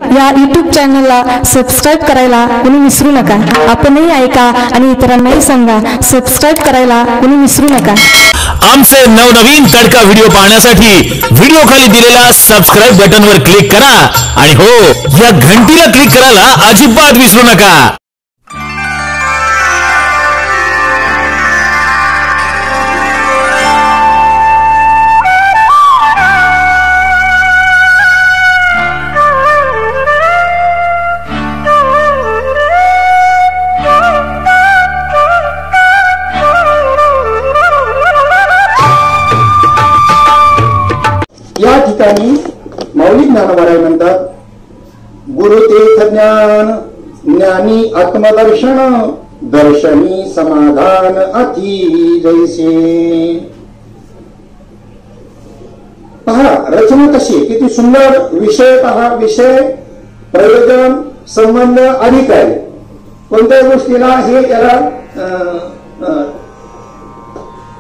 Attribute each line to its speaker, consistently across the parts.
Speaker 1: या यूट्यूब चॅनलला सबस्क्राईब करायला कोणी विसरू नका. आपणही ऐका आणि इतरांनाही सांगा. सबस्क्राईब करायला कोणी विसरू नका.
Speaker 2: आमचे नवनवीन तडका व्हिडिओ पाहण्यासाठी व्हिडिओ खाली दिलेल्या सबस्क्राईब बटनवर क्लिक करा आणि हो, या घंटीला क्लिक करायला अजिबात विसरू नका.
Speaker 3: या ठिकाणी मौलिक ज्ञानवराय म्हणतात, गुरुतीर्थ ज्ञान ज्ञानी आत्मदर्शन दर्शनी समाधान अति जैसे. पहा रचना कशी, किती सुंदर विषय. पहा विषय, प्रयोजन, संबंध, अधिकारी. कोणत्या गोष्टीला हे त्याला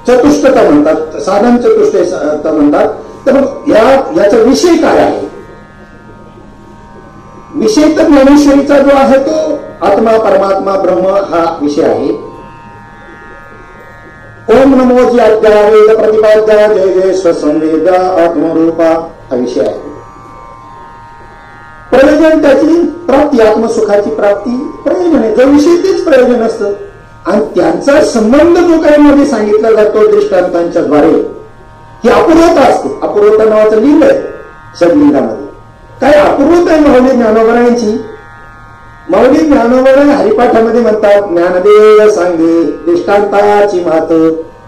Speaker 3: चतुष्टता म्हणतात, साधन चतुष्टता म्हणतात. तर याचा विषय काय आहे? विषय तर ज्ञानेश्वरीचा जो आहे तो आत्मा परमात्मा ब्रह्म हा विषय आहे. ओम नमो जी अद्या वेद प्रतिपाद्या जय जय स्वसंवेद्या आत्मरूपा हा विषय आहे. प्रयोजन त्याची प्राप्ती, आत्मसुखाची प्राप्ती प्रयोजन आहे. जो विषय तेच प्रयोजन असतं. आणि त्यांचा संबंध जो काही मध्ये सांगितला जातो दृष्टांतांच्या द्वारे, ही अपूर्वता असते. अपूर्वता नावाचं लिंग आहे षडलिंगामध्ये. काय अपूर्वता आहे माऊली ज्ञानोबरायांची? माऊली ज्ञानोबराय हरिपाठामध्ये म्हणतात, ज्ञानदेव सांगे दृष्टांताची मात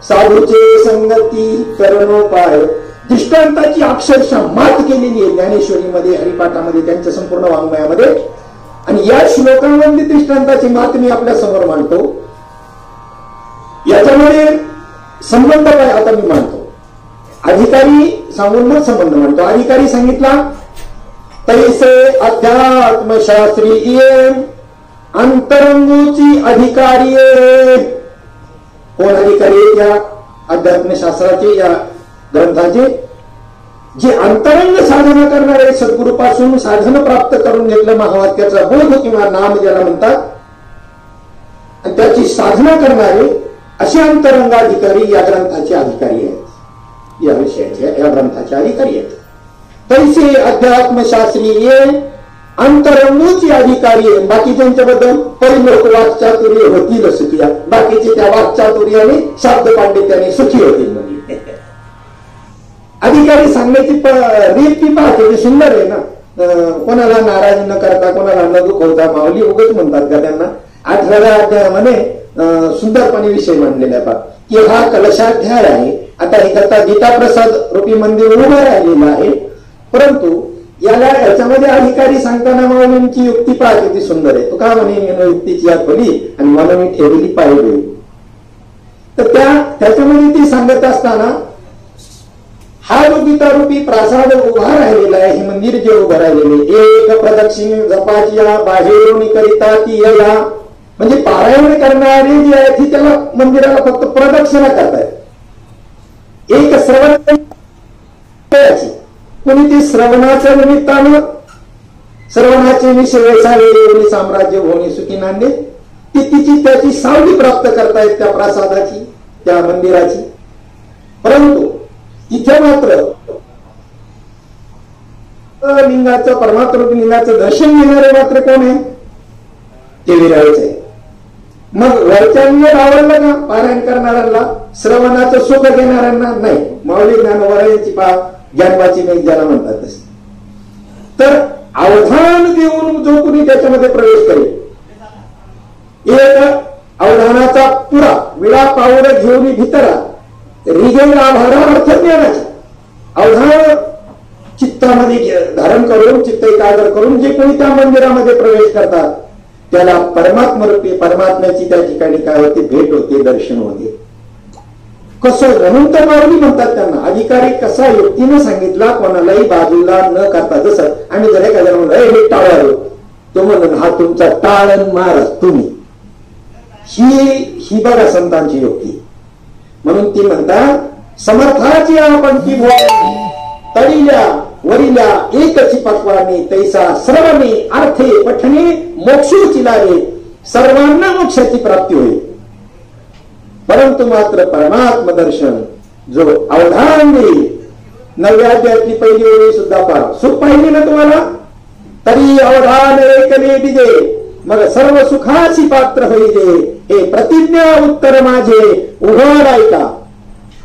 Speaker 3: साधूचे संगती करणोपाय. दृष्टांताची अक्षरशः मात केलेली आहे ज्ञानेश्वरीमध्ये, हरिपाठामध्ये, त्यांच्या संपूर्ण वाङ्मयामध्ये. आणि या श्लोकांमध्ये दृष्टांताची मात मी आपल्या समोर मांडतो. याच्यामध्ये संबंध काय आता मी मांडतो. अधिकारी सांगून मग संबंध म्हणतो. अधिकारी सांगितला, तैसे अध्यात्मशास्त्रीय अंतरंगूची अधिकारी. कोण अधिकारी? या अध्यात्मशास्त्राचे, या ग्रंथाचे जे अंतरंग साधना करणारे, सद्गुरूपासून साधन प्राप्त करून घेतलं, महावाक्याचा बोध किंवा नाम ज्याला म्हणतात, आणि त्याची साधना करणारे असे अंतरंगाधिकारी या ग्रंथाचे अधिकारी आहेत. या विषयाचे, या ग्रंथाचे अधिकारी आहेत. तैसे अध्यात्मशास्त्रीय अंतरंगूची अधिकारी आहे. बाकी त्यांच्याबद्दल परिलोक वाक्चातुर्य होतील सुखी. बाकीचे त्या वाक्चातुर्याने शब्द पांडित्याने सुखी होतील. म्हणजे अधिकारी सांगण्याची रीत ती पाहते, सुंदर आहे ना. कोणाला नाराज न करता, कोणाला न दुखवता. माऊली उगच म्हणतात का त्यांना? 18व्या अध्यायामध्ये सुंदरपणे विषय मांडलेला आहे की हा कलशाध्याय आहे. आता हे करता गीताप्रसाद रूपी मंदिर उभं राहिलेलं आहे. परंतु याच्यामध्ये अधिकारी सांगताना माऊलींची युक्ती पहा किती सुंदर आहे. तो का म्हणे युक्तीची याद खोली आणि मला मी ठेवलेली पाहिली. तर त्याच्यामध्ये ती सांगत असताना हा जो गीतारूपी प्रासाद उभा राहिलेला आहे, हे मंदिर जे उभं राहिलेले, एक प्रदक्षिण जपाची बाहेरून करिता ती या, म्हणजे पारायण करणारे जे आहेत ती त्याला मंदिराला फक्त प्रदक्षिणा करतायत. एक श्रवण, कोणी ती श्रवणाच्या निमित्तानं श्रवणाचे विषय साम्राज्य होणे सुखी नांदे, ती तिची त्याची सावली प्राप्त करतायत त्या प्रासादाची, त्या मंदिराची. परंतु तिथे मात्र लिंगाचं, परमात्मा लिंगाचं दर्शन घेणारे मात्र कोण आहे? ते विरळच आहे. मग वरच्यांनी आवडलं का पारायण करणाऱ्यांना, श्रवणाचं सुख घेणाऱ्यांना नाही. माऊली ज्ञानोबरायांची ज्ञानवाची नाही ज्याला म्हणतात तसे. तर अवधान देऊन जो कोणी त्याच्यामध्ये प्रवेश करेल, एक अवधानाचा पुरा विडा पावड घेऊन भितरा रिगेल आभारा अर्थ ज्ञानाचा. अवधान चित्तामध्ये धारण करून, चित्त एकाग्र करून जे कोणी त्या मंदिरामध्ये प्रवेश करतात त्याला परमात्मरूपी परमात्म्याची त्या ठिकाणी काय होते? भेट होते, दर्शन होते. कसं? म्हणून तर माऊली म्हणतात त्यांना अधिकारी कसा युक्तीनं सांगितला, कोणालाही बाजूला न करता. जसं आम्ही जर एखाद्या म्हणलं हे टाळालो, तो म्हणून हा तुमचा टाळण मार तुम्ही. ही बघा संतांची युक्ती. म्हणून ती म्हणतात, समर्थाची आपण ती तळील्या वरिल्या एकची पक्वाने तैसा श्रवणे अर्थे पठणे मोक्षोची लागे सर्वांना मोक्षाची प्राप्ती होईल. परंतु मात्र परमात्म दर्शन जो अवधान देईल. 9व्या अध्यायातली पहिली ओळी सुद्धा पहा. सुख पाहिजे ना तुम्हाला, तरी अवधान ऐकले दिजे मग सर्व सुखाची पात्र होईले. हे प्रतिज्ञा उत्तर माझे उघड ऐका.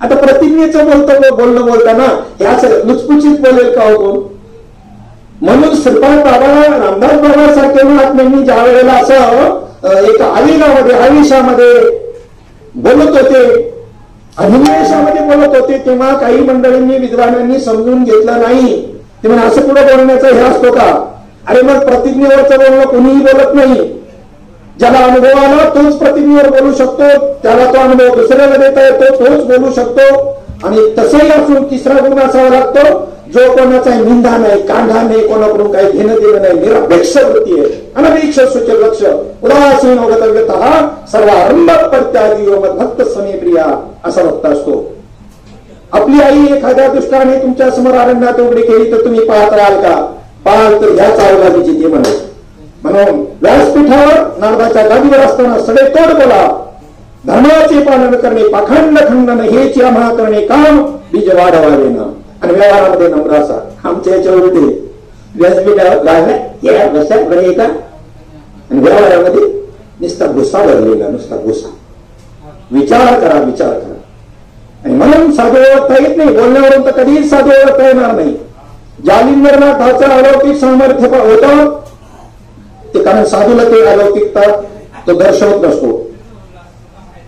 Speaker 3: आता प्रतिज्ञेचं बोलणं बोलताना हे असं लुचपुचीत बोलेल का हो कोण? म्हणून श्रीपाद बाबा रामदास बाबा सारखे महात्म्यांनी ज्या वेळेला असं एक आवेशामध्ये बोलत होते, अधिवेशामध्ये बोलत होते, तेव्हा काही मंडळींनी विद्वानांनी समजून घेतलं नाही. ते म्हणजे असं पुढे बोलण्याचा हे असतो का? अरे मग प्रतिज्ञेवरचं बोलणं कोणीही बोलत नाही. ज्याला अनुभव आला तोच प्रतिज्ञेवर बोलू शकतो, त्याला तो अनुभव दुसऱ्याला देता येतो तोच बोलू शकतो. आणि तसंही असून तिसरा गुण असावा लागतो जो कोणाचा निंदा नाही, कांढा नाही, कोणाकडून काही घेणं देणं नाही, निरपेक्ष वृत्ती आहे. अनपेक्ष सूचक लक्ष उदासीन अवगतव्यतः सर्व आरंभ प्रत्यादी भक्त समे प्रिया असा भक्त असतो. आपली आई एखाद्या दुष्टाने तुमच्या समोर अरण्यात उघडी केली तर तुम्ही पाहत राहाल का? पाहाल तर ह्या चावलाची ते म्हणत. म्हणून व्यासपीठावर नारदाच्या गादीवर असताना सगळे तोड बोला. धर्माचे पालन करणे, पाखंड खंडन हेच आम्हा करणे काम, बीज वाढवावे ना. आणि व्यवहारामध्ये नम्र असा. आमच्या याच्या उलटे व्यासपीठावर गायला बसा बरे का, आणि व्यवहारामध्ये नुसता गुस्सा भरलेला, नुसता गुस्सा. विचार करा, विचार करा. आणि म्हणून साधू ओळखता येत नाही. बोलण्यावरून तर कधीच साधू ओळखता येणार नाही. जालिंदरनाथाचं अलौकिक सामर्थ्य होतं ते, कारण साधूला ते अलौकिकता तो दर्शवत नसतो.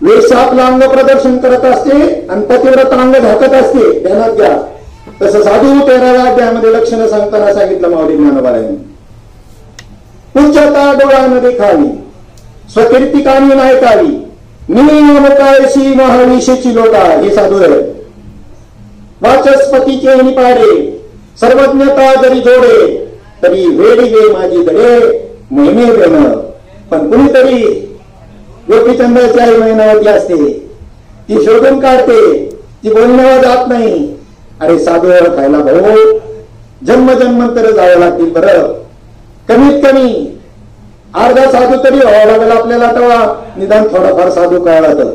Speaker 3: वेश आपलं अंग प्रदर्शन करत असते आणि पतिव्रत अंग झाकत असते, ध्यानात घ्या. तसं साधू 13व्या अध्यायामध्ये लक्षणं सांगताना सांगितलं माऊली ज्ञानोबारायांनी. उच्चता डोळ्यानं देखावी, स्वकीर्तिकानी नायकावी, नियमकायशी महाविषेची लोटा. हे साधू आहे. वाचस्पतीचे निपाडे, सर्वज्ञता जरी जोडे, तरी वेडी गे माझी दडे महिने बेन. पण कुणीतरी गोपीचंद्राची आई महिनावती असते, ती शोधून काढते, ती बोलण्यावर जात नाही. अरे साधू खायला भाऊ जन्मजन्मांतर जावं लागतील. बरं कमीत कमी अर्धा साधू तरी व्हावं लागेल आपल्याला, तेव्हा निदान थोडाफार साधू कळला. तर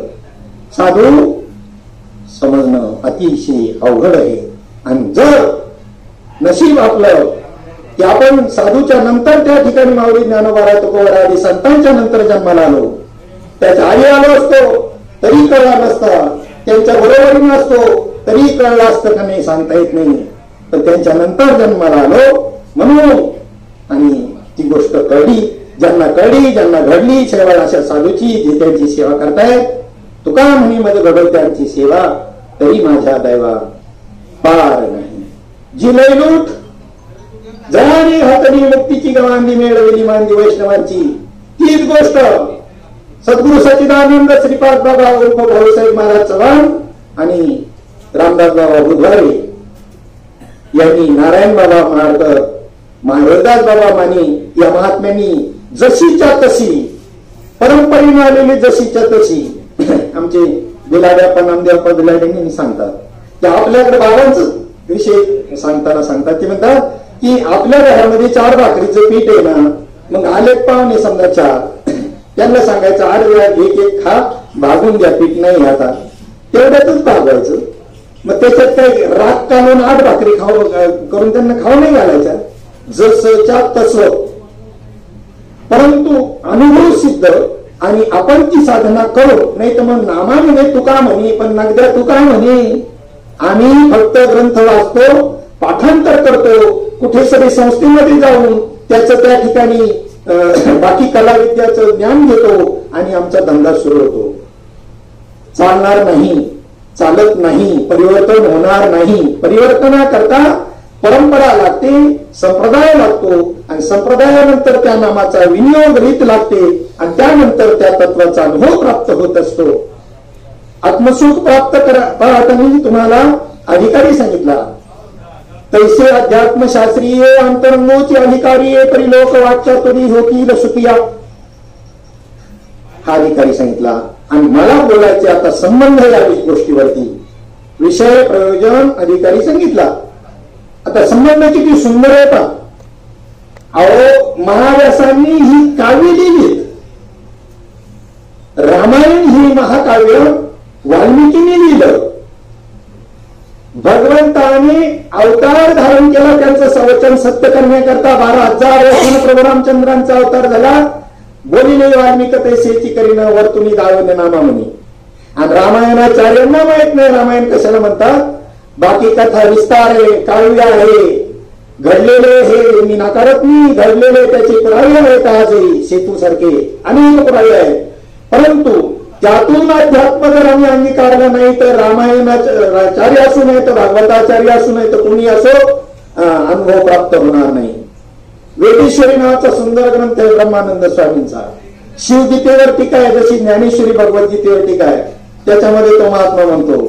Speaker 3: साधू समजणं अतिशय अवघड आहे. आणि जर नशीब आपलं की आपण साधूच्या नंतर त्या ठिकाणी माऊली ज्ञानोबा तुकोबा आदी संतांच्या नंतर जन्माला आलो, त्याच्या आधी आलो असतो तरी कळला नसता, त्यांच्या बरोबरीने असतो तरी कळलं असतं का नाही सांगता येत नाही. तर त्यांच्या नंतर जन्माला आलो म्हणून, आणि ती गोष्ट कळली. ज्यांना कळली, ज्यांना घडली शेवट अशा साधूची, जे त्यांची सेवा करतायत. तुका म्हणी मध्ये घडव त्यांची सेवा, तरी माझ्या दैवा पार नाही. जी लयलूट जयाने हातनी मुक्तीची गवांधी मिळवली मांदी वैष्णवांची, तीच गोष्ट सद्गुरु सच्चिदानंद श्रीपाद बाबा उर्फ भाऊसाहेब महाराज चव्हाण आणि रामदास बाबा बुधवारे यांनी, नारायण बाबा महाडकर, हरिदास बाबा माने या महात्म्यांनी जशीच्या तशी परंपरेने आलेली जशीच्या तशी आमचे बिलाड्याप्पा नामदेवप्पा बिलाड्यांनी सांगतात की आपल्याकडे बाबांच विषय सांगतात ते म्हणतात की आपल्या घरामध्ये 4 भाकरीचं पीठ आहे ना, मग आले पाहुणे समजा 4, त्यांना सांगायचं 8 वेळा एक खा, भागून घ्या, पीठ नाही आता, तेवढ्यातच भागवायचं. मग त्याच्यात काही राग काढून 8 भाकरी करून त्यांना खाऊ नाही घालायच्या, जसच्या तसं. परंतु अनुभव सिद्ध आणि आपण ती साधना करू, नाही तर मग नामा म्हणे तुका म्हणे, पण नगद्या तुका म्हणे. आम्ही फक्त ग्रंथ वाचतो, पाठांतर करतो, कुठे सगळे संस्थेमध्ये जाऊन त्याचं त्या ठिकाणी बाकी कलाविद्याचं ज्ञान घेतो आणि आमचा धंदा सुरू होतो. चालणार नाही, चालत नाही, परिवर्तन होणार नाही. परिवर्तनाकरता परंपरा लागते, संप्रदाय लागतो, आणि संप्रदायानंतर त्या नामाचा विनियोग रीत लागते, आणि त्यानंतर त्या तत्वाचा अनुभव प्राप्त होत असतो. आत्मसुख प्राप्त करा मी तुम्हाला अधिकारी सांगितला, तैसे अध्यात्मशास्त्रीय अंतरंगोची अधिकारी परिलोक वाच्या तरी होतील सुखिया, हा अधिकारी सांगितला. आणि मला बोलायचे आता संबंध या गोष्टीवरती, विषय प्रयोजन अधिकारी सांगितला. आता संबंध किती सुंदर आहे का? अहो, महाव्यासांनी ही काव्य लिहिली. रामायण ही महाकाव्य वाल्मिकीने लिहिलं. भगवंताने अवतार धारण केला, त्यांचं सवचन सत्य करण्याकरता 12,000 वर्षांनी प्रभू रामचंद्रांचा अवतार झाला. बोलिले वाल्मिक तैसेची करीन वर्तुनी दावन नामा म्हणी. आणि रामायणाचार्यांना माहित नाही रामायण कशाला म्हणतात. बाकी कथा विस्तार आहे, काव्य आहे, घडलेले हे मी नाकारत नाही. घडलेले त्याचे पुरावे आहेत, आजही सेतू सारखे अनेक पुरावे आहेत. परंतु त्यातून अध्यात्म जर आम्ही अंगीकारला नाही तर रामायणाचार्य असू नये तर भागवताचार्य असू नये तर कोणी असो अनुभव प्राप्त होणार नाही. वेदेश्वरी नावाचा सुंदर ग्रंथ आहे ब्रह्मानंद स्वामींचा. शिवगीतेवर टीका आहे, जशी ज्ञानेश्वरी भगवद्गीतेवर टीका आहे. त्याच्यामध्ये तो महात्मा म्हणतो,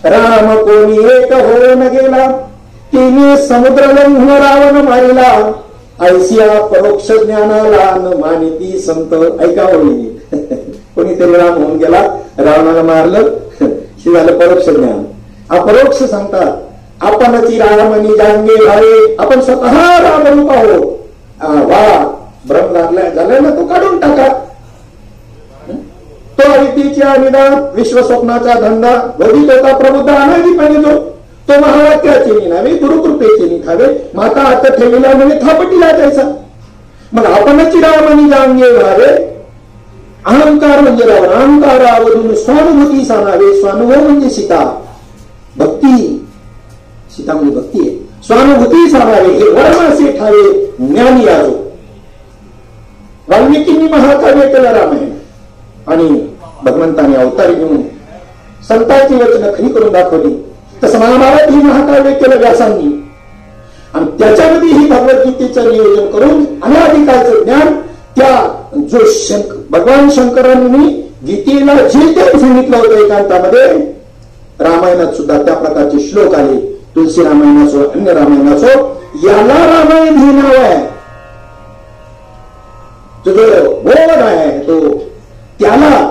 Speaker 3: राम कोणी एक होऊन गेला, तिने समुद्र लंघून रावण मारिला, ऐसिया परोक्ष ज्ञानाला न मानिती संत. ऐका होईल कोणीतरी राम होऊन गेला, रावणाला मारलं, हे झालं परोक्ष ज्ञान. अपरोक्ष सांगतात आपणची रामनी जांगे भावे, आपण स्वतः रामरूप आहोत. वा भ्रम लागलाय झालाय ना, तो काढून टाका. तो अविद्येच्या निदान विश्वस्वप्नाचा धंदा भवित होता प्रबुद्ध अनादिपणे तो महावाक्याचे निनावे गुरुकृपेचे निखावे, माता आता ठेवीला म्हणजे थापटीला जायचा. मग आपणची रामनी जांगे भावे, अहंकार म्हणजे रावण, अहंकारावरून स्वानुभूती सानावे. स्वानुभव म्हणजे सीता, भक्ती. सीता म्हणजे भक्ती आहे. स्वानुभूती सानावे हे वर्मासे ठावे ज्ञानी आजो. वाल्मिकींनी महाकाव्य केलं रामायण आणि भगवंताने अवतारी घेऊन संतांची वचनं खरी करून दाखवली. तसं महाभारत ही महाकाव्य केलं व्यासांनी आणि त्याच्यामध्ये ही भगवद्गीतेचं नियोजन करून अनाधिकाचं ज्ञान त्या जो भगवान शंकरांनी गीतेला जे काही सांगितलं होतं एकांतामध्ये, रामायणात सुद्धा त्या प्रकारचे श्लोक आले. तुलसी रामायण असो अन्य रामायण असो, याला रामायण हे नाव आहे. तो जो बोध आहे तो त्याला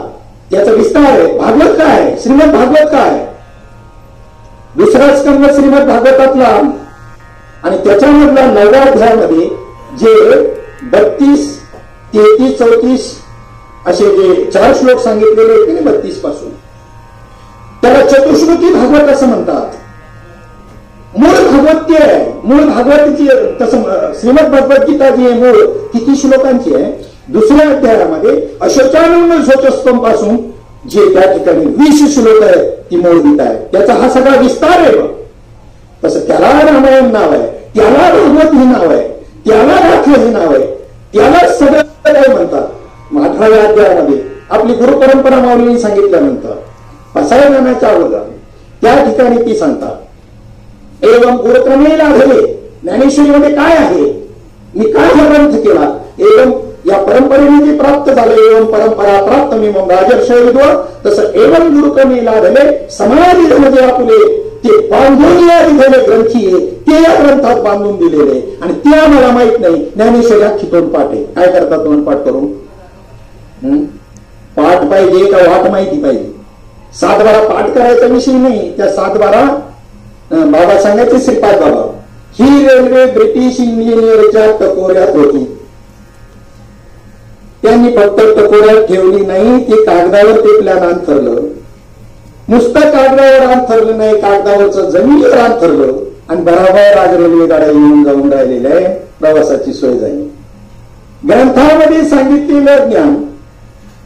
Speaker 3: त्याचा विस्तार आहे. भागवत काय, श्रीमद भागवत काय, दुसरा स्कंद श्रीमद भागवतातला आणि त्याच्यामधला 9व्या अध्यायामध्ये जे 32, 33, 34 असे जे 4 श्लोक सांगितलेले होते ना 32 पासून, त्याला चतुश्रुती भागवत असं म्हणतात. मूळ भागवत आहे. मूळ भागवताची तसं श्रीमद भगवद्गीता जी आहे मूळ किती श्लोकांची आहे. दुसऱ्या अध्यायामध्ये अशोचानंद शोचस्तम पासून जे त्या ठिकाणी 20 श्लोक आहे ती मूळ गीता आहे. त्याचा हा सगळा विस्तार आहे. तसं त्याला रामायण नाव आहे, त्याला भागवत हे नाव आहे, त्याला राखलं हे नाव आहे, त्याला सगळं काय म्हणतात. 18व्या अध्यायामध्ये आपली गुरुपरंपरा माऊलींनी सांगितल्यानंतर पसायनाच्या अगोदर त्या ठिकाणी ती सांगतात, एवं गुरुक्रमे लाभले. ज्ञानेश्वरीमध्ये काय आहे, मी काय हा ग्रंथ केला, एवं या परंपरेने जे प्राप्त झालं, एवं परंपरा प्राप्त मी मग राजर्षय विद्व, तसं एवं गुरुक्रमे लाभले समाधी म्हणजे आपले ते बांधून या दिलेले ग्रंथी आहे, ते या ग्रंथात बांधून दिलेले आणि ते आम्हाला माहित नाही. ज्ञानेश्वरी अख्खी तोंडपाठ आहे. काय करतात तोंडपाठ करून? पाठ पाहिजे का वाट माहिती पाहिजे? 7-12 पाठ करायचा विषय नाही. त्या 7-12 बाबा सांगायचे श्रीपाद बाबा, ही रेल्वे ब्रिटिश इंजिनियरच्या टकोऱ्यात होती. त्यांनी फक्त टकोऱ्यात ठेवली नाही, ते कागदावर ते प्लॅन अंथरलं. नुसतं कागदावर अंथरलं नाही, कागदावरचं जमिनीवर अंथरलं आणि बराबर आज रेल्वे गाड्या येऊन जाऊन राहिलेल्या आहे, प्रवासाची सोय झाली. ग्रंथामध्ये सांगितलेलं ज्ञान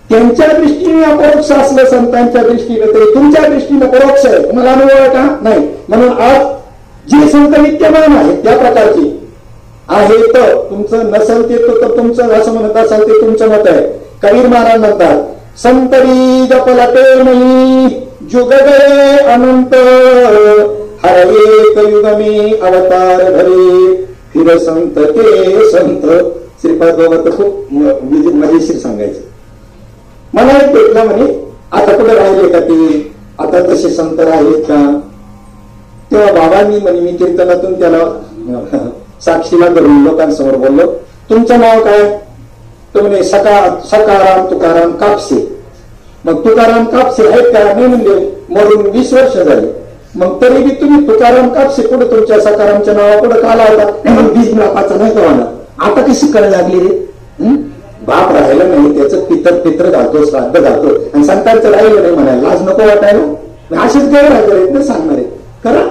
Speaker 3: त्यांच्या दृष्टीने अपरोक्ष असलं, संतांच्या दृष्टीने तरी तुमच्या दृष्टीने परोक्ष आहे. तुम्हाला अनुभव आहे का? नाही. म्हणून आज जे संत विद्यमान आहेत त्या प्रकारचे आहे तर तुमचं नसेल ते तर तुमचं असं म्हणत असाल ते तुमचं मत आहे. कबीर महाराज म्हणतात, संतरी जपलते नाही जुग गए अनंत, हर एक युग में अवतार धरे, फिर संत ते संत. श्रीपाद बाबा खूप मजेशीर सांगायचे. मला एक भेटला म्हणे, आता कुठे राहिले का ते, आता तसे संत राहिलेत का? तेव्हा बाबांनी म्हणे, मी कीर्तनातून त्याला साक्षीला धरून लोकांसमोर बोललो, तुमचं नाव काय? तो म्हणे सकाराम तुकाराम कापसे. मग तुकाराम कापसे आहेत का? नाही म्हणले, मरून 20 वर्ष झाले. मग तरी बी तुम्ही तुकाराम कापसे पुढे तुमच्या सकारामच्या नावापुढे का लावता? मग बीज बापाचा नाही का म्हणा. आता कशी कळ लागली रे? बाप राहिलं नाही त्याचं पित्र घालतो, श्राद्ध घालतो आणि संतांचं राहिलं नाही म्हणायला लाज नको वाटायला? असेच गैरहजर सांगणार आहे. करा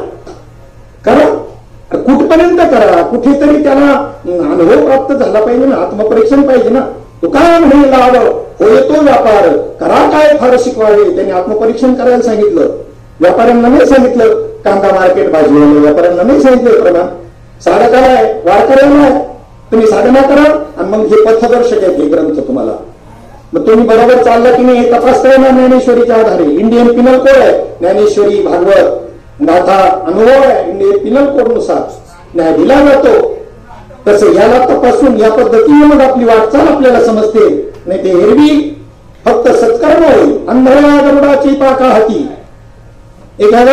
Speaker 3: करा, कुठपर्यंत करा, कुठेतरी त्याला अनुभव प्राप्त झाला पाहिजे ना, आत्मपरीक्षण पाहिजे ना. तो काय म्हणे लाव होय तो व्यापार करा काय फार शिकवावे. त्यांनी आत्मपरीक्षण करायला सांगितलं. व्यापाऱ्यांना नाही सांगितलं कांदा मार्केट भाजी, व्यापाऱ्यांना नाही सांगितलं प्रमाण. साधकाला आहे, वारकऱ्यांना आहे. तुम्ही साधना करा आणि मग हे पथदर्शक आहे हे ग्रंथ तुम्हाला. मग तुम्ही बरोबर चालला की नाही हे तपास करा ना ज्ञानेश्वरीच्या आधारे. इंडियन पिनल कोड आहे ज्ञानेश्वरी, भागवत, गाथा, अनुभव आहे. इंडियन पिनल कोड नुसार न्याय दिला जातो. तसं याला तपासून या पद्धतीने मग आपली वाटचाल आपल्याला समजते. नाही ते एरवी फक्त सत्कर्म होईल. अंधळा गरुडाची पाका हाती. एखादा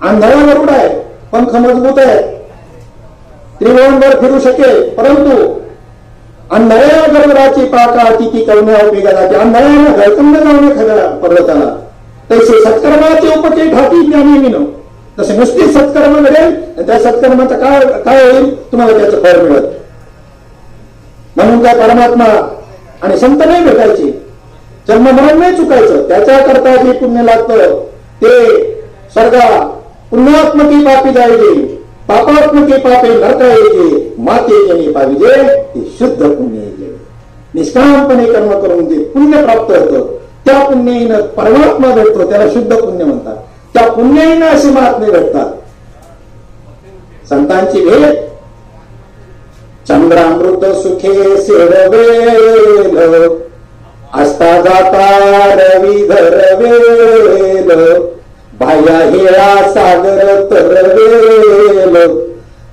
Speaker 3: अंधळा गरुड आहे, पंख मजबूत आहे, त्रिभुवनवर फिरू शकेल, परंतु अंधळ्या गरुडाची पाका हाती ती कवण्या उपयोगा जाते. अंधळ्याला घरकंद जाऊन एखाद्या पर्वताला तसे सत्कर्माचे उपकेट हाती त्या नेहमीनं. तसे नुसते सत्कर्म घडेल, त्या सत्कर्माचं काय होईल तुम्हाला त्याचं फळ मिळत. म्हणून काय परमात्मा आणि संत नाही भेटायचे, जन्ममरण नाही चुकायचं. त्याच्याकरता जे पुण्य लागतं ते स्वर्गा पुण्यात्मकी पापी जायचे, पापात्मकी पापे नरका यायचे, माते जेणे पाहिजे ते शुद्ध पुण्य यायचे. निष्कामपणे कर्म करून जे पुण्य प्राप्त होतं त्या पुण्याईनं परमात्मा भेटतो, त्याला शुद्ध पुण्य म्हणतात. त्या पुण्याईनं असे महात्मे भेटतात. संतांची भेट चंद्रामृत सुखे सेडवेल, असता जाता रवी धरवेल, बाह्या हेळा सागर तरवेल,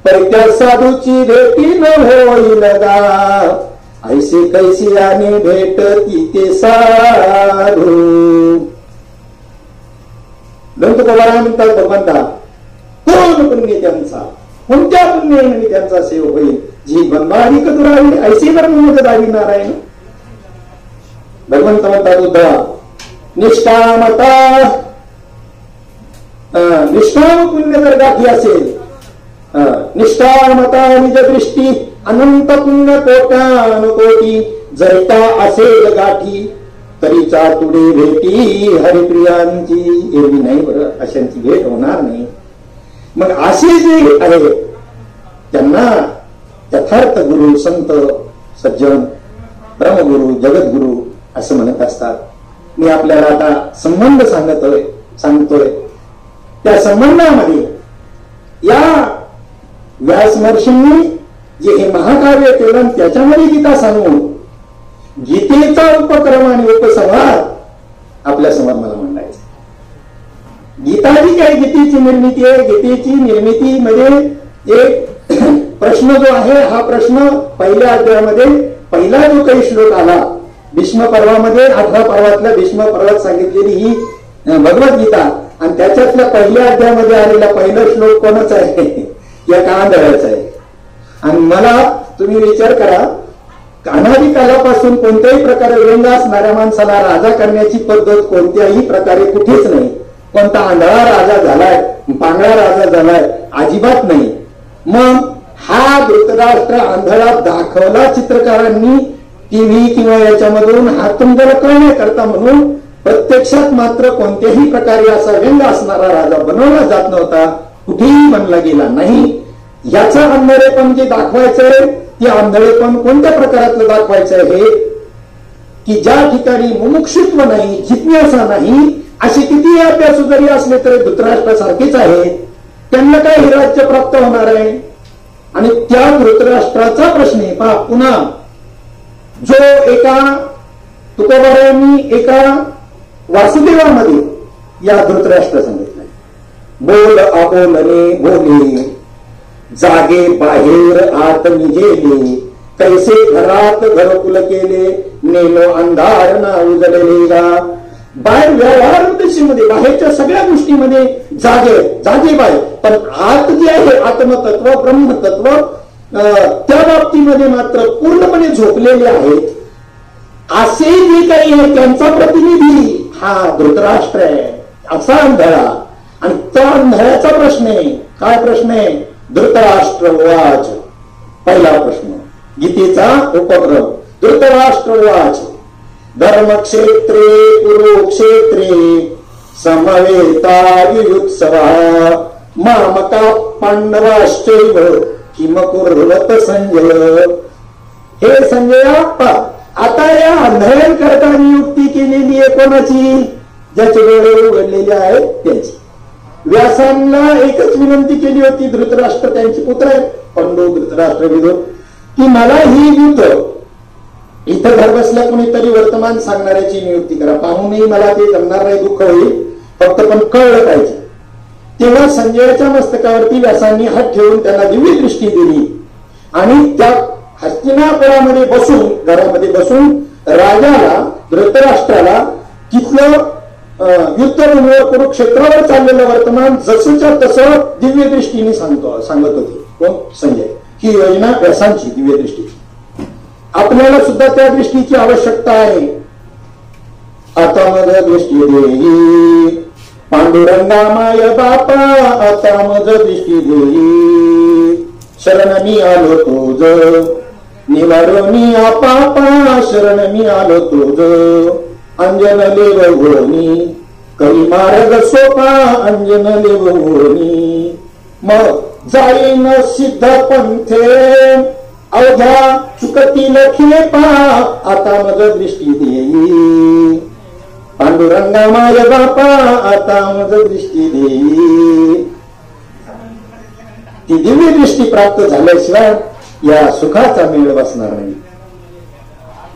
Speaker 3: परक्या साधूची भेटी न होईल गा, ऐशी कैसी आणि भेट तिथे साधू. ग्रंथ गोवारा म्हणतात भगवंता कोण पुण्य त्यांचा, कोणत्या पुण्याने त्यांचा सेव होईल, जी बनवाडी कदुरावी ऐसे कर्म दावी नारायण. भगवंत म्हणतात उद्धवा निष्कामता, निष्काम पुण्य जर गाठी असेल, निष्कामता निज दृष्टी अनंत पुण्य कोटानुकोटी, जैता असेल गाठी तरीचा तुडे भेटी हरिप्रियांची. एरवी नाही बरं, अशांची भेट होणार नाही. मग असे जे आहे त्यांना यथार्थ गुरु, संत, सज्जन, ब्रह्मगुरु, जगद्गुरु असं म्हणत असतात. मी आपल्याला आता संबंध सांगतोय. त्या संबंधामध्ये या व्यास महर्षींनी जे हे महाकाव्य केलं त्याच्यामध्ये गीता सांगून गीतेचा उपक्रम आणि उपसंहार आपल्या समोर मला मांडायचा. गीता जी काय गीतेची निर्मिती आहे, गीतेची निर्मिती मध्ये एक प्रश्न जो आहे हा प्रश्न पहिल्या अध्यायामध्ये पहिला जो काही श्लोक आला भीष्म पर्वामध्ये, 18 पर्वातल्या भीष्म पर्वात सांगितलेली ही भगवद्गीता आणि त्याच्यातल्या पहिल्या अध्यायामध्ये आलेला पहिला श्लोक कोणाचा आहे? या कानाधळाचा आहे. आणि मला तुम्ही विचार करा, अनादिकालापासून कोणत्याही प्रकारे व्यंग असणाऱ्या माणसाला राजा करण्याची पद्धत कोणत्याही प्रकारे कुठेच नाही. कोणता आंधळा राजा झालाय, पांगळा राजा झालाय, अजिबात नाही. मग हा धृतराष्ट्र आंधळा दाखवला चित्रकारांनी टीव्ही किंवा याच्यामधून हा तुम्हाला कळण्याकरता म्हणून. प्रत्यक्षात मात्र कोणत्याही प्रकारे असा व्यंग असणारा राजा बनवला जात नव्हता, कुठेही बनला गेला नाही. याचा आंधळेपण जे दाखवायचंय ते आंधळेपण कोणत्या प्रकारातलं दाखवायचं आहे की ज्या ठिकाणी मुमुक्षुत्व नाही, जिज्ञासा नाही, असे किती अभ्यासू जरी असले तरी धृतराष्ट्रासारखेच आहेत. त्यांना काय हे राज्य प्राप्त होणार आहे? आणि त्या धृतराष्ट्राचा प्रश्न आहे पहा पुन्हा, जो एका तुकोबारायांनी एका वासुदेवामध्ये या धृतराष्ट्र सांगितलंय. बोल आबोलने बोले, जागे बाहेर आत निजेले, कैसे घरात घरकुल केले, नेलो अंधार ना उजळले गा. बाहेर व्यवहार दशेमध्ये बाहेरच्या सगळ्या गोष्टीमध्ये जागे बाहेर, पण आत जे आहे आत्मतत्व, ब्रह्मतत्व, त्या बाबतीमध्ये मात्र पूर्णपणे झोपलेले आहेत. असे जे काही आहे त्यांचा प्रतिनिधी हा धृतराष्ट्र आहे, असा अंधळा. आणि त्या अंधाऱ्याचा प्रश्न आहे. काय प्रश्न आहे? धृतराष्ट्र उवाच. पहिला प्रश्न गीतेचा उपक्रम. धृतराष्ट्र उवाच धर्मक्षेत्रे कुरुक्षेत्रे समवेतायुत्सवा मामका पांडवाश्चैव किम कुर्वत संजय. हे संजय आता या अंधाऱ्यांकरता नियुक्ती केलेली आहे कोणाची? ज्याचे डोळे उघडलेले आहेत त्याची. व्यासांना एकच विनंती केली होती. धृतराष्ट्र त्यांचे पुत्र आहेत पंडू धृतराष्ट्र विदुर की मला ही युद्ध इथं घर बसल्या कुणीतरी वर्तमान सांगणाऱ्याची नियुक्ती करा. पाहूनही मला ते जमणार नाही, दुःख होईल, फक्त पण कळलं पाहिजे. तेव्हा संजयाच्या मस्तकावरती व्यासांनी हात ठेवून त्यांना दिव्य दृष्टी दिली आणि त्या हस्तिनापुरामध्ये बसून घरामध्ये बसून राजाला धृतराष्ट्राला तिथलं युद्धभूमीवर कुरुक्षेत्रावर चाललेलं वर्तमान जसंच्या तसं दिव्य दृष्टीने सांगत होते. कोण? संजय. ही योजना व्यासांची दिव्य दृष्टीची. आपल्याला सुद्धा त्या दृष्टीची आवश्यकता आहे. आता मग दृष्टी देई पांडुरंगा माय बापा, आता मग दृष्टी देई शरण मी आलो तुझ निवारो मी आपापा, शरण मी आलो तुझ अंजन लेवणी करी मार्ग सोपा, अंजन लेवणी मग जाईन सिद्ध पंथे अवघ्या चुकतील खेपा, आता मग दृष्टी देई पांडुरंगा माय बापा, आता मग दृष्टी देई. ती दिव्य दृष्टी प्राप्त झाल्याशिवाय या सुखाचा मेळ बसणार नाही.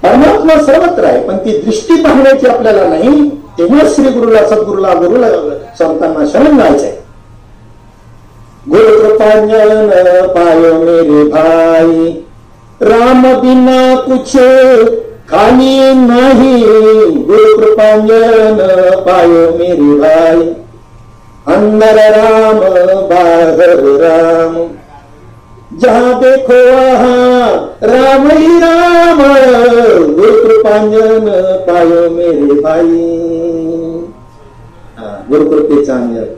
Speaker 3: परमात्मा सर्वत्र आहे, पण ती दृष्टी पाहण्याची आपल्याला नाही. तेव्हा श्री गुरुला सद्गुरुला गुरुला संतांना शरण जायचंय. गुरु कृपांजन पायो मेरे भाई, राम बिना कुछ खाली नहीं. गुरु कृपांजन पायो मेरे भाई, अंदर राम बाहर राम, जहां देखो वहां राम ही राम. गुरु कृपांजन पायो मेरे भाई. गुरुकृपेचा अंजन.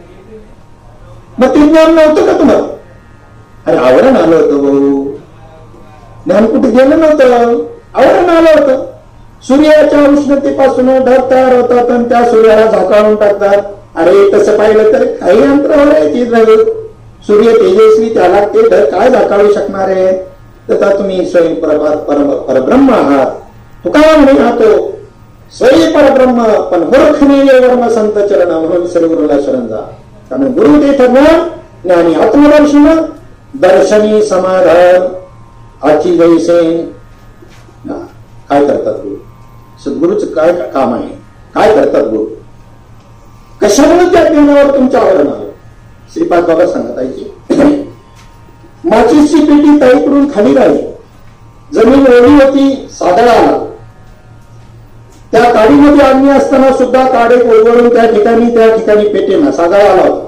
Speaker 3: मग ते ज्ञान नव्हतं का तुम्हाला? अरे आवरण आलं होतं भाऊ, ज्ञान कुठे गेलं नव्हतं, आवरण आलं होतं. सूर्याच्या उष्णतेपासून ढग तयार होतात आणि त्या सूर्याला झाकाळून टाकतात. अरे तसं पाहिलं तर काही अंतरावर आहे ती ढग. सूर्य तेजस्वी, त्याला ते ढग काय झाकाळू शकणार आहे? तर तुम्ही स्वयं परब्रह्म आहात. तुका म्हणे राहतो स्वयं परब्रह्म, पण मूर्खने वर्म संत चरण, म्हणून श्रीगुरुला शरण जा. कारण गुरु तेथ ज्ञानी आत्मदर्शन दर्शनी समाधान आची जैसे. काय करतात गुरु? सद्गुरूच काय काम आहे? काय करतात गुरु? कशामुळे त्या ज्ञानावर तुमच्या आवरण आलं? श्रीपाद बाबा सांगत आहे माचीसची पेटी ताईकडून खाली राहिली. जमीन ओढी होती, सादळा आला. त्या काडीमध्ये अग्नी असताना सुद्धा काडे कोळवळून त्या ठिकाणी पेटेना सादळा आला होता.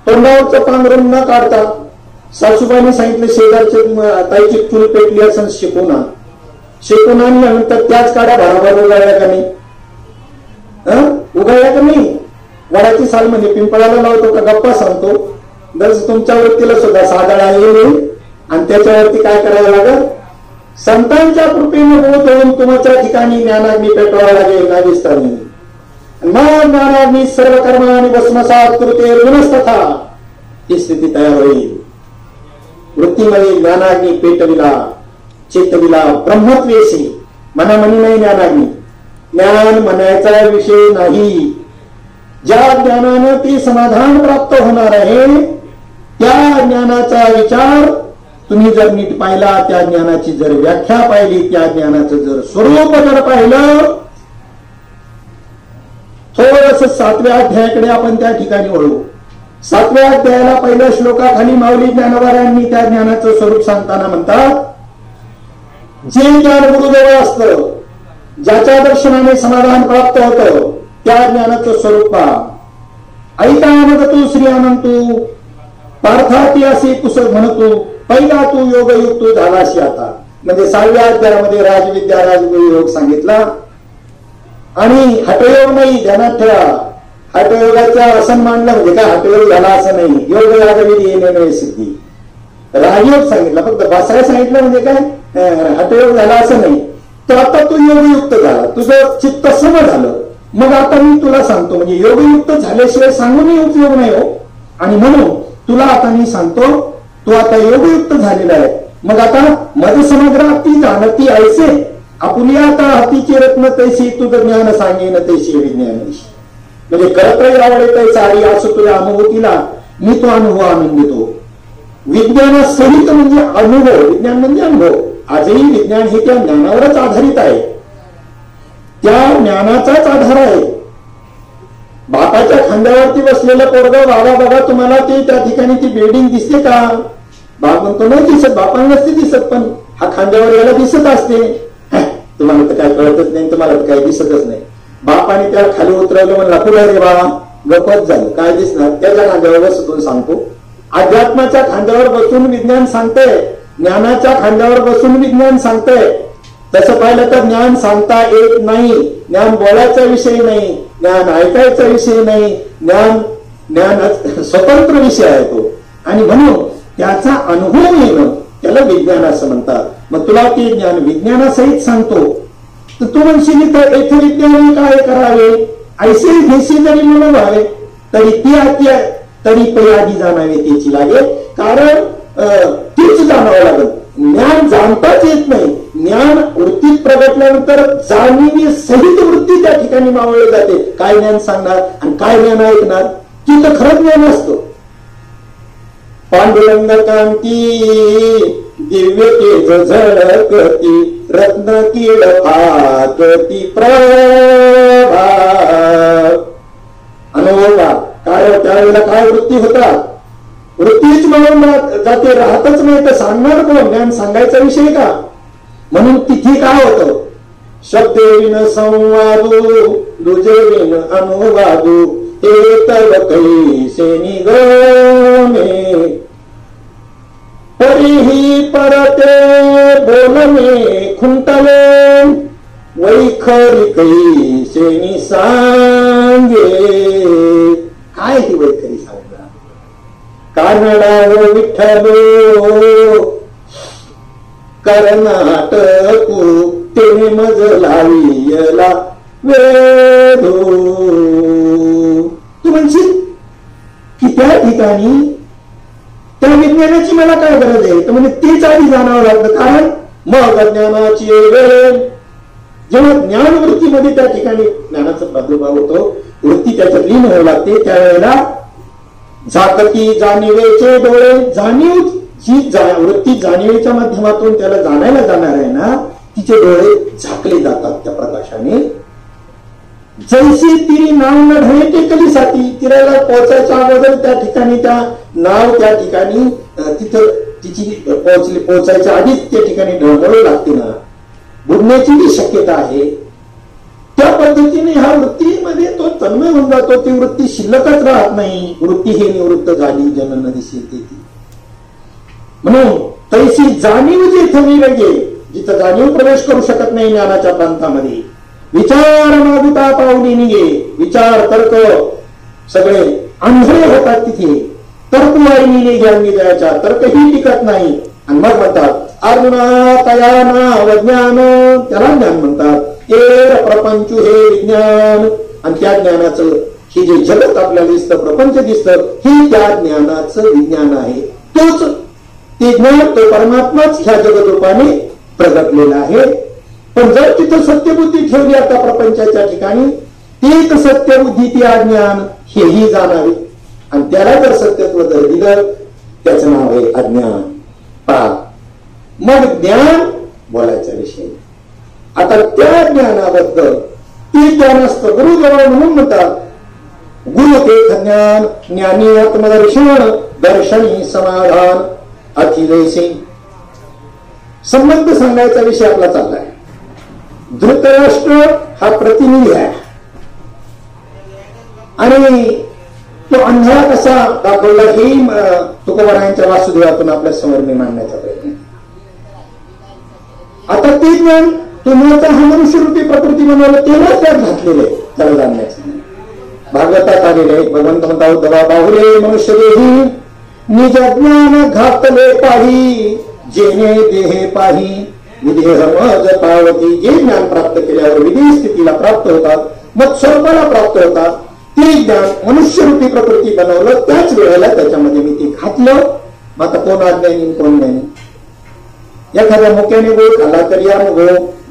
Speaker 3: तोंडावरचं पांघरून न काढता सासूबाईने सांगितलं शेजारचे ताईची चूल पेटली असं शेकून आणल्यानंतर त्याच काड्या भराभर उगाळल्या का नाही? उगाळल्या का नाही? वडाची साल म्हणजे पिंपळाला लावतो का गप्पा सांगतो? जर तुमच्या वृत्तीला सुद्धा सादळा येईल आणि त्याच्यावरती काय करायला लागेल? संतांच्या कृपेने बोध होऊन तुमच्या ठिकाणी ज्ञानाग्नी पेटवायला लागेल. ना विस्तारणी ज्ञानाग्नी सर्व कर्माने भस्मसात कृते ऋणस्तथा ही स्थिती तयार होईल. वृत्तीमध्ये ज्ञानाग्नी पेटविला, चेतविला ब्रह्मत्वेशी. मनामनी नाही ज्ञानाग्नी. ज्ञान म्हणायचा विषय नाही. ज्या ज्ञानानं ते समाधान प्राप्त होणार आहे त्या ज्ञानाचा विचार तुम्ही जर नीट पाहिला, त्या ज्ञानाची जर व्याख्या पाहिली, त्या ज्ञानाचं जर स्वरूप जर पाहिलं, थोडस 7व्या अध्यायाकडे आपण त्या ठिकाणी वळू. 7व्या अध्यायाला पहिल्या श्लोकाखाली माऊली ज्ञानवारांनी त्या ज्ञानाचं स्वरूप सांगताना म्हणतात, जे ज्ञान गुरुजवळ असतं, ज्याच्या दर्शनाने समाधान प्राप्त होतं, त्या ज्ञानाचं स्वरूप पहा. ऐका म्हणतो श्री अनंतू पार्थाती असे पुसत म्हणतो, पहिला तू योगयुक्त झालाशी आता. म्हणजे 6व्या अध्यायामध्ये राजविद्या राजगुरु योग सांगितला. आणि हठयोग नाही, ध्यानात ठेवा. हठयोगाचा आसन मांडलं म्हणजे काय हठयोग झाला असं नाही. योग यागविधी येणे सिद्धी. राजयोग सांगितलं, फक्त बसायला सांगितलं म्हणजे काय हठयोग झाला असं नाही. तर आता तू योगयुक्त झाला, तुझं चित्त सम झालं. मग आता मी तुला सांगतो, म्हणजे योगयुक्त झाल्याशिवाय सांगूनही उपयोग नाही हो. आणि म्हणून तुला आता मी सांगतो, तू आता योगयुक्त झालेला आहे. मग आता मध समग्र ती जाणती ऐसे आपुली आता हातीची रत्न तैसी तुझं ज्ञान सांगेन तैसी विज्ञान. म्हणजे करत आवडे तैसा आणि असं तुझ्या अनुभूतीला मी तो अनुभव आणून देतो. विज्ञानासहित म्हणजे अनुभव, विज्ञान म्हणजे अनुभव. आजही विज्ञान हे त्या ज्ञानावरच आधारित आहे, त्या ज्ञानाचाच आधार आहे. बापाच्या खांद्यावरती बसलेलं पोरगं, बाबा बघा तुम्हाला ते त्या ठिकाणी ती बिल्डिंग दिसते का? बाप म्हणतो नाही दिसत, बापाला नसते दिसत, पण हा खांद्यावर याला दिसत असते. तुम्हाला तर काय कळतच नाही, तुम्हाला तर काही दिसतच नाही. बापाने त्याला खाली उतरवलं, म्हणला पुढे रे बा, गपच झालं, काय दिसणार? त्याच्या खांद्यावर बसून सांगतो. अध्यात्माच्या खांद्यावर बसून विज्ञान सांगतंय, ज्ञानाच्या खांद्यावर बसून विज्ञान सांगतंय. तसं पाहिलं तर ज्ञान सांगता येत नाही, ज्ञान बोलायचा विषय नाही, ज्ञान ऐकायचा विषय नाही, ज्ञान स्वतंत्र विषय आहे तो. आणि म्हणून त्याचा अनुभव येणं त्याला विज्ञान असं म्हणतात. मग तुला ते ज्ञान विज्ञानासहित सांगतो, तर तू म्हणशील तर येथे विज्ञान काय करावे, ऐसे घेशी जरी म्हणून व्हावे तरी ती तरी आधी जाणावे त्याची लागेल. कारण तीच जाणावं लागेल. ज्ञान जाणताच येत नाही. ज्ञान वृत्तीत प्रगटल्यानंतर जाणीवी सहित वृत्ती त्या ठिकाणी मावळली जाते. काय ज्ञान सांगणार आणि काय ज्ञान ऐकणार, ती तर खरंच ज्ञान असतो. पांडुरंग कांती दिव्य तेज झळकती रत्न कीड फाकती प्रभा. अनुभवला काय त्यावेळेला काय वृत्ती होतात, वृत्तीच मिळून जाते, राहतच नाही. तर सांगणार कोण? ज्ञान सांगायचा विषय का? म्हणून तिथे काय होतं, शब्देविन संवादू दुजेविन अनुवादू एक कैसे निगमे परीही परते बोलणे खुंटले वैखरी कैसे निसांगे. काय ही वैखरी सांगणार? कानडा विठ्ठलो कर्नाटकू ते मज लावियला वेधू. तू म्हणशील की त्या ठिकाणी त्या विज्ञानाची मला काय गरज आहे? तर म्हणजे तेच आधी जाणावं लागतं. कारण मग अज्ञानाची वेळ, जेव्हा ज्ञान वृत्तीमध्ये त्या ठिकाणी ज्ञानाचा प्रादुर्भाव होतो, वृत्ती त्याच्यात लीन होऊ लागते, त्यावेळेला झाकती जाणीवेचे डोळे. जाणीव जी वृत्ती जाणीवेच्या माध्यमातून त्याला जाणायला जाणार आहे ना, तिचे डोळे झाकले जातात त्या प्रकाशाने. जैसी तिरी नाव न ढळे टेकली साठी, तिला पोहोचायच्या अगोदर त्या ठिकाणी त्या नाव त्या ठिकाणी तिथं तिची पोहोचायच्या आधीच त्या ठिकाणी ढळढळू लागते ना, बुडण्याची जी शक्यता आहे. त्या पद्धतीने ह्या वृत्तीमध्ये तो तन्मय होऊन जातो. ती वृत्ती शिल्लकच राहत नाही. वृत्ती ही निवृत्त झाली जनन दिशी येते. म्हणून तैसी जाणीव जिथे वेगळे, जिथं जाणीव प्रवेश करू शकत नाही ज्ञानाच्या प्रांतामध्ये, विचार मागुता पावली निघे, विचार तर्क सगळे आंधळे होतात. तिथे तर्कवाहिनी ज्ञान द्यायच्या, तर्कही टिकत नाही. आणि मग म्हणतात अर्जुना तयाना वज्ञान, त्याला ज्ञान म्हणतात. एर प्रपंच हे विज्ञान. आणि त्या ज्ञानाचं हे जे जगत आपल्याला दिसतं, प्रपंच दिसतं, हे त्या ज्ञानाचं विज्ञान आहे. तोच ते ज्ञान, तो परमात्माच ह्या जगत रूपाने प्रगटलेला आहे. पण जर तिथं सत्यबुद्धी ठेवली आता प्रपंचाच्या ठिकाणी, तेच सत्यबुद्धी ती अज्ञान हेही जाणावे. आणि त्याला जर सत्यत्व जर दिलं, त्याचं नाव आहे अज्ञान. मग ज्ञान बोलायचा विषय. आता त्या ज्ञानाबद्दल ते ज्ञान असतं गुरुजवळ, म्हणून म्हणतात गुरु ते ज्ञान ज्ञानी आत्मदर्शन दर्शनी समाधान अतिरेसी. संबंध सांगायचा विषय आपला चाललाय. धृतराष्ट्र हा प्रतिनिधी आहे आणि तो अंधारा कसा दाखवला हे तुकोबारायांच्या वासुदेवातून आपल्या समोर मी मांडण्याचा प्रयत्न. आता ते ज्ञान तुम्हाला हा मनुष्यरूपी प्रकृती बनवलं, तेव्हाच त्यात घातलेलं आहे त्याला जाणण्याचं. भागवतात आलेले भगवंत म्हणता उद्धवा बाहुले मनुष्य देही निज ज्ञान घातले पाही जेणे देहे पाही विदेह मज पावती. जे ज्ञान प्राप्त केल्यावर विदेह स्थितीला प्राप्त होतात, मग स्वरूपाला प्राप्त होतात, ते ज्ञान मनुष्यरूपी प्रकृती बनवलं. त्याच वेळेला त्याच्यामध्ये मी ते घातलं. मग आता कोण अज्ञानी कोण ज्ञानी? एखाद्या मुक्याने गोड खाला तर या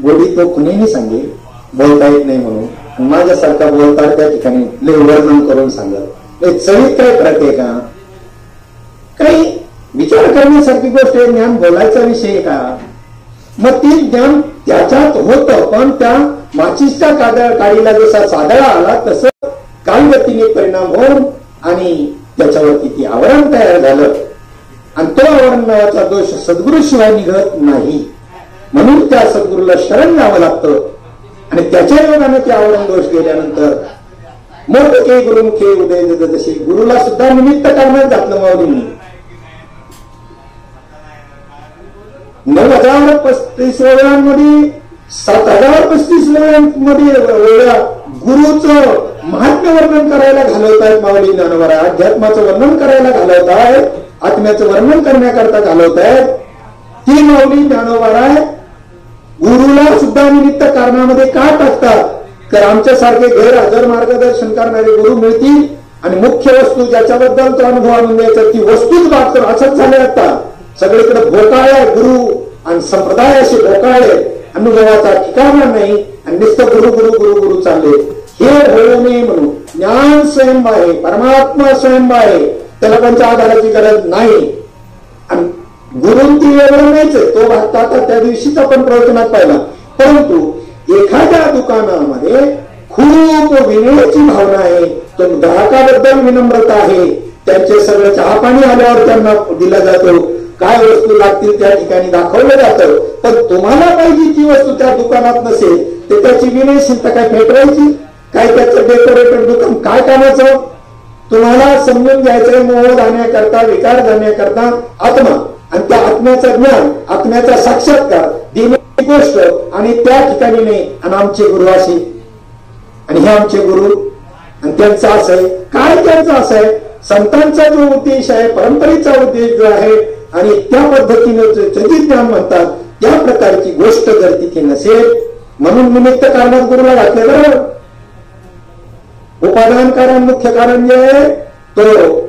Speaker 3: गोडी तो कुणीही सांगेल बोलता येत नाही म्हणून, आणि माझ्यासारखा बोलतात त्या ठिकाणी लय वर्णन करून सांगत. चवीत काय फरक आहे का? काही विचार करण्यासारखी गोष्ट आहे. ज्ञान बोलायचा विषय का? मग ते ज्ञान त्याच्यात होतं, पण त्या माचीसच्या काडीला जसा सादळा आला तसं कालगतीने परिणाम होऊन आणि त्याच्यावरती ती आवरण तयार झालं. आणि तो आवरण नावाचा दोष सद्गुरूशिवाय निघत नाही. म्हणून त्या सद्गुरूला शरण जावं लागतं. आणि त्याच्या योगाने ते आवरण दोष गेल्यानंतर मोठ के गुरुमुखे उदय जसे गुरुला सुद्धा निमित्त करण्यात घातलं माऊलींनी. 9,035 वेळांमध्ये 7,035 वेळांमध्ये गुरुचं महात्म्य वर्णन करायला घालवत आहेत माऊली ज्ञानोबा. अध्यात्माचं वर्णन करायला घालवत आहेत, आत्म्याचं वर्णन करण्याकरता घालवत आहेत. ती माऊली ज्ञानोबा गुरुला सुद्धा निमित्त कारणामध्ये का टाकतात? तर आमच्यासारखे गैरहजर मार्गदर्शन करणारे गुरु मिळतील आणि मुख्य वस्तू ज्याच्याबद्दल तो अनुभव आणून द्यायचा ती वस्तूच बाबत. असंच झाले आता सगळीकडे भोकाळे गुरु आणि संप्रदाय असे भोकाळे, अनुभवाचा ठिकाणा नाही आणि नुसतं गुरु गुरु गुरु गुरु चालले. हे होऊ नये म्हणून ज्ञान स्वयं आहे, परमात्मा स्वयं आहे, त्याला त्यांच्या आधाराची गरज नाही. आणि गुरुंती वेगळं नाहीच, तो आता त्या दिवशीच आपण प्रवचनात पाहिला. परंतु एखाद्या दुकानामध्ये खूप विनयाची भावना आहे, तो ग्राहकाबद्दल विनम्रता आहे, त्यांचे सगळं चहा पाणी आल्यावर त्यांना दिला जातो, काय वस्तू लागतील त्या ठिकाणी दाखवलं जातं. पण तुम्हाला पाहिजे ती वस्तू त्या दुकानात नसेल तर त्याची विनयशीलता काय फेटवायची? काय त्याचं डेकोरेटर दुकान काय कामाचं? तुम्हाला समजून घ्यायचंय मोह जाण्याकरता, विकार जाण्याकरता आत्मा, आणि त्या आत्म्याचं ज्ञान, आत्म्याचा साक्षात्कार देण्याची गोष्ट, आणि त्या ठिकाणी नाही. आणि आमचे गुरु असे, आणि हे आमचे गुरु, आणि त्यांचं असं आहे. काय त्यांचं असं आहे? संतांचा जो उद्देश आहे, परंपरेचा उद्देश जो आहे, आणि त्या पद्धतीने चरित ज्ञान म्हणतात त्या प्रकारची गोष्ट जर तिथे नसेल, म्हणून निमित्त कारणात गुरुला घातले. बरोबर, उपादान कारण मुख्य कारण जे आहे तो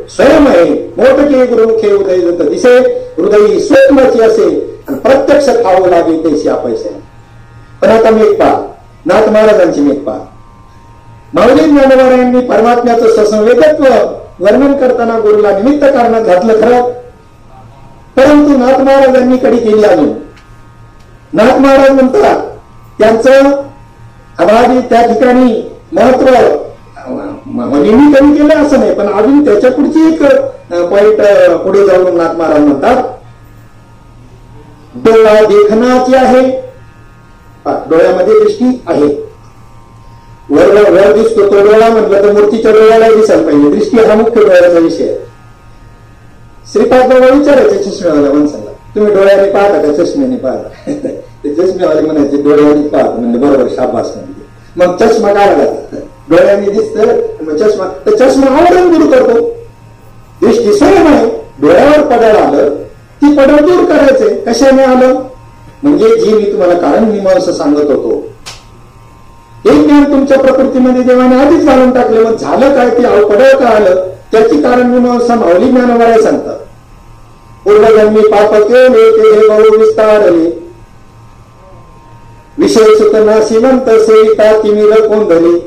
Speaker 3: स्वयं आहे. मोठे गुरुमुखे उदय जत दिसे, हृदयी स्वप्नाची असे आणि प्रत्यक्ष खावं लागे तैसी अपैसे. पण आता मी एक पहा, नाथ महाराजांची मी एक पहा. माऊली ज्ञानोबा यांनी परमात्म्याचं ससंवेदत्व वर्णन करताना गुरुला निमित्त कारणात घातलं खरं, परंतु नाथ महाराजांनी कडी केली. अजून नाथ महाराज म्हणतात त्यांचं अबाधी त्या ठिकाणी महत्व मुलींनी कमी केलं असं नाही, पण अजून त्याच्या पुढची एक पॉइंट पुढे जाऊन नाथ महाराज म्हणतात, डोळा देखनाची आहे, डोळ्यामध्ये दृष्टी आहे. वर दिसतो तो डोळा म्हटलं तर मूर्तीच्या डोळ्याला दिसायला पाहिजे. दृष्टी हा मुख्य डोळ्याचा विषय आहे. श्रीपाद बाबा विचारायचे चष्मेवाला माणसाला, तुम्ही डोळ्याने पाहता का चष्म्याने पाहता? ते चष्मेवाले म्हणायचे डोळ्याने पाहत, म्हणजे बरोबर, शाबास. म्हणजे मग चष्मा काढला, डोळ्याने दिसतं, चष्मा, तर चष्मा आवडून दूर करतो. दृष्टी स्वयं आहे, डोळ्यावर पडळ आलं, ती पडळ दूर करायचंय. कशाने आलं? म्हणजे जी मी तुम्हाला कारण मीमांसा सांगत होतो, एक ज्ञान तुमच्या प्रकृतीमध्ये देवाने आधीच घालून टाकलं. मग झालं काय? ते पडळ का आलं त्याची कारण मीमांसा माऊली ज्ञानोबा सांगतात. पूर्वजन्मी पाप केले ते हे बहु विस्तारले, विषय सुख नाशिवंत सेविता तिमिर कोंधले.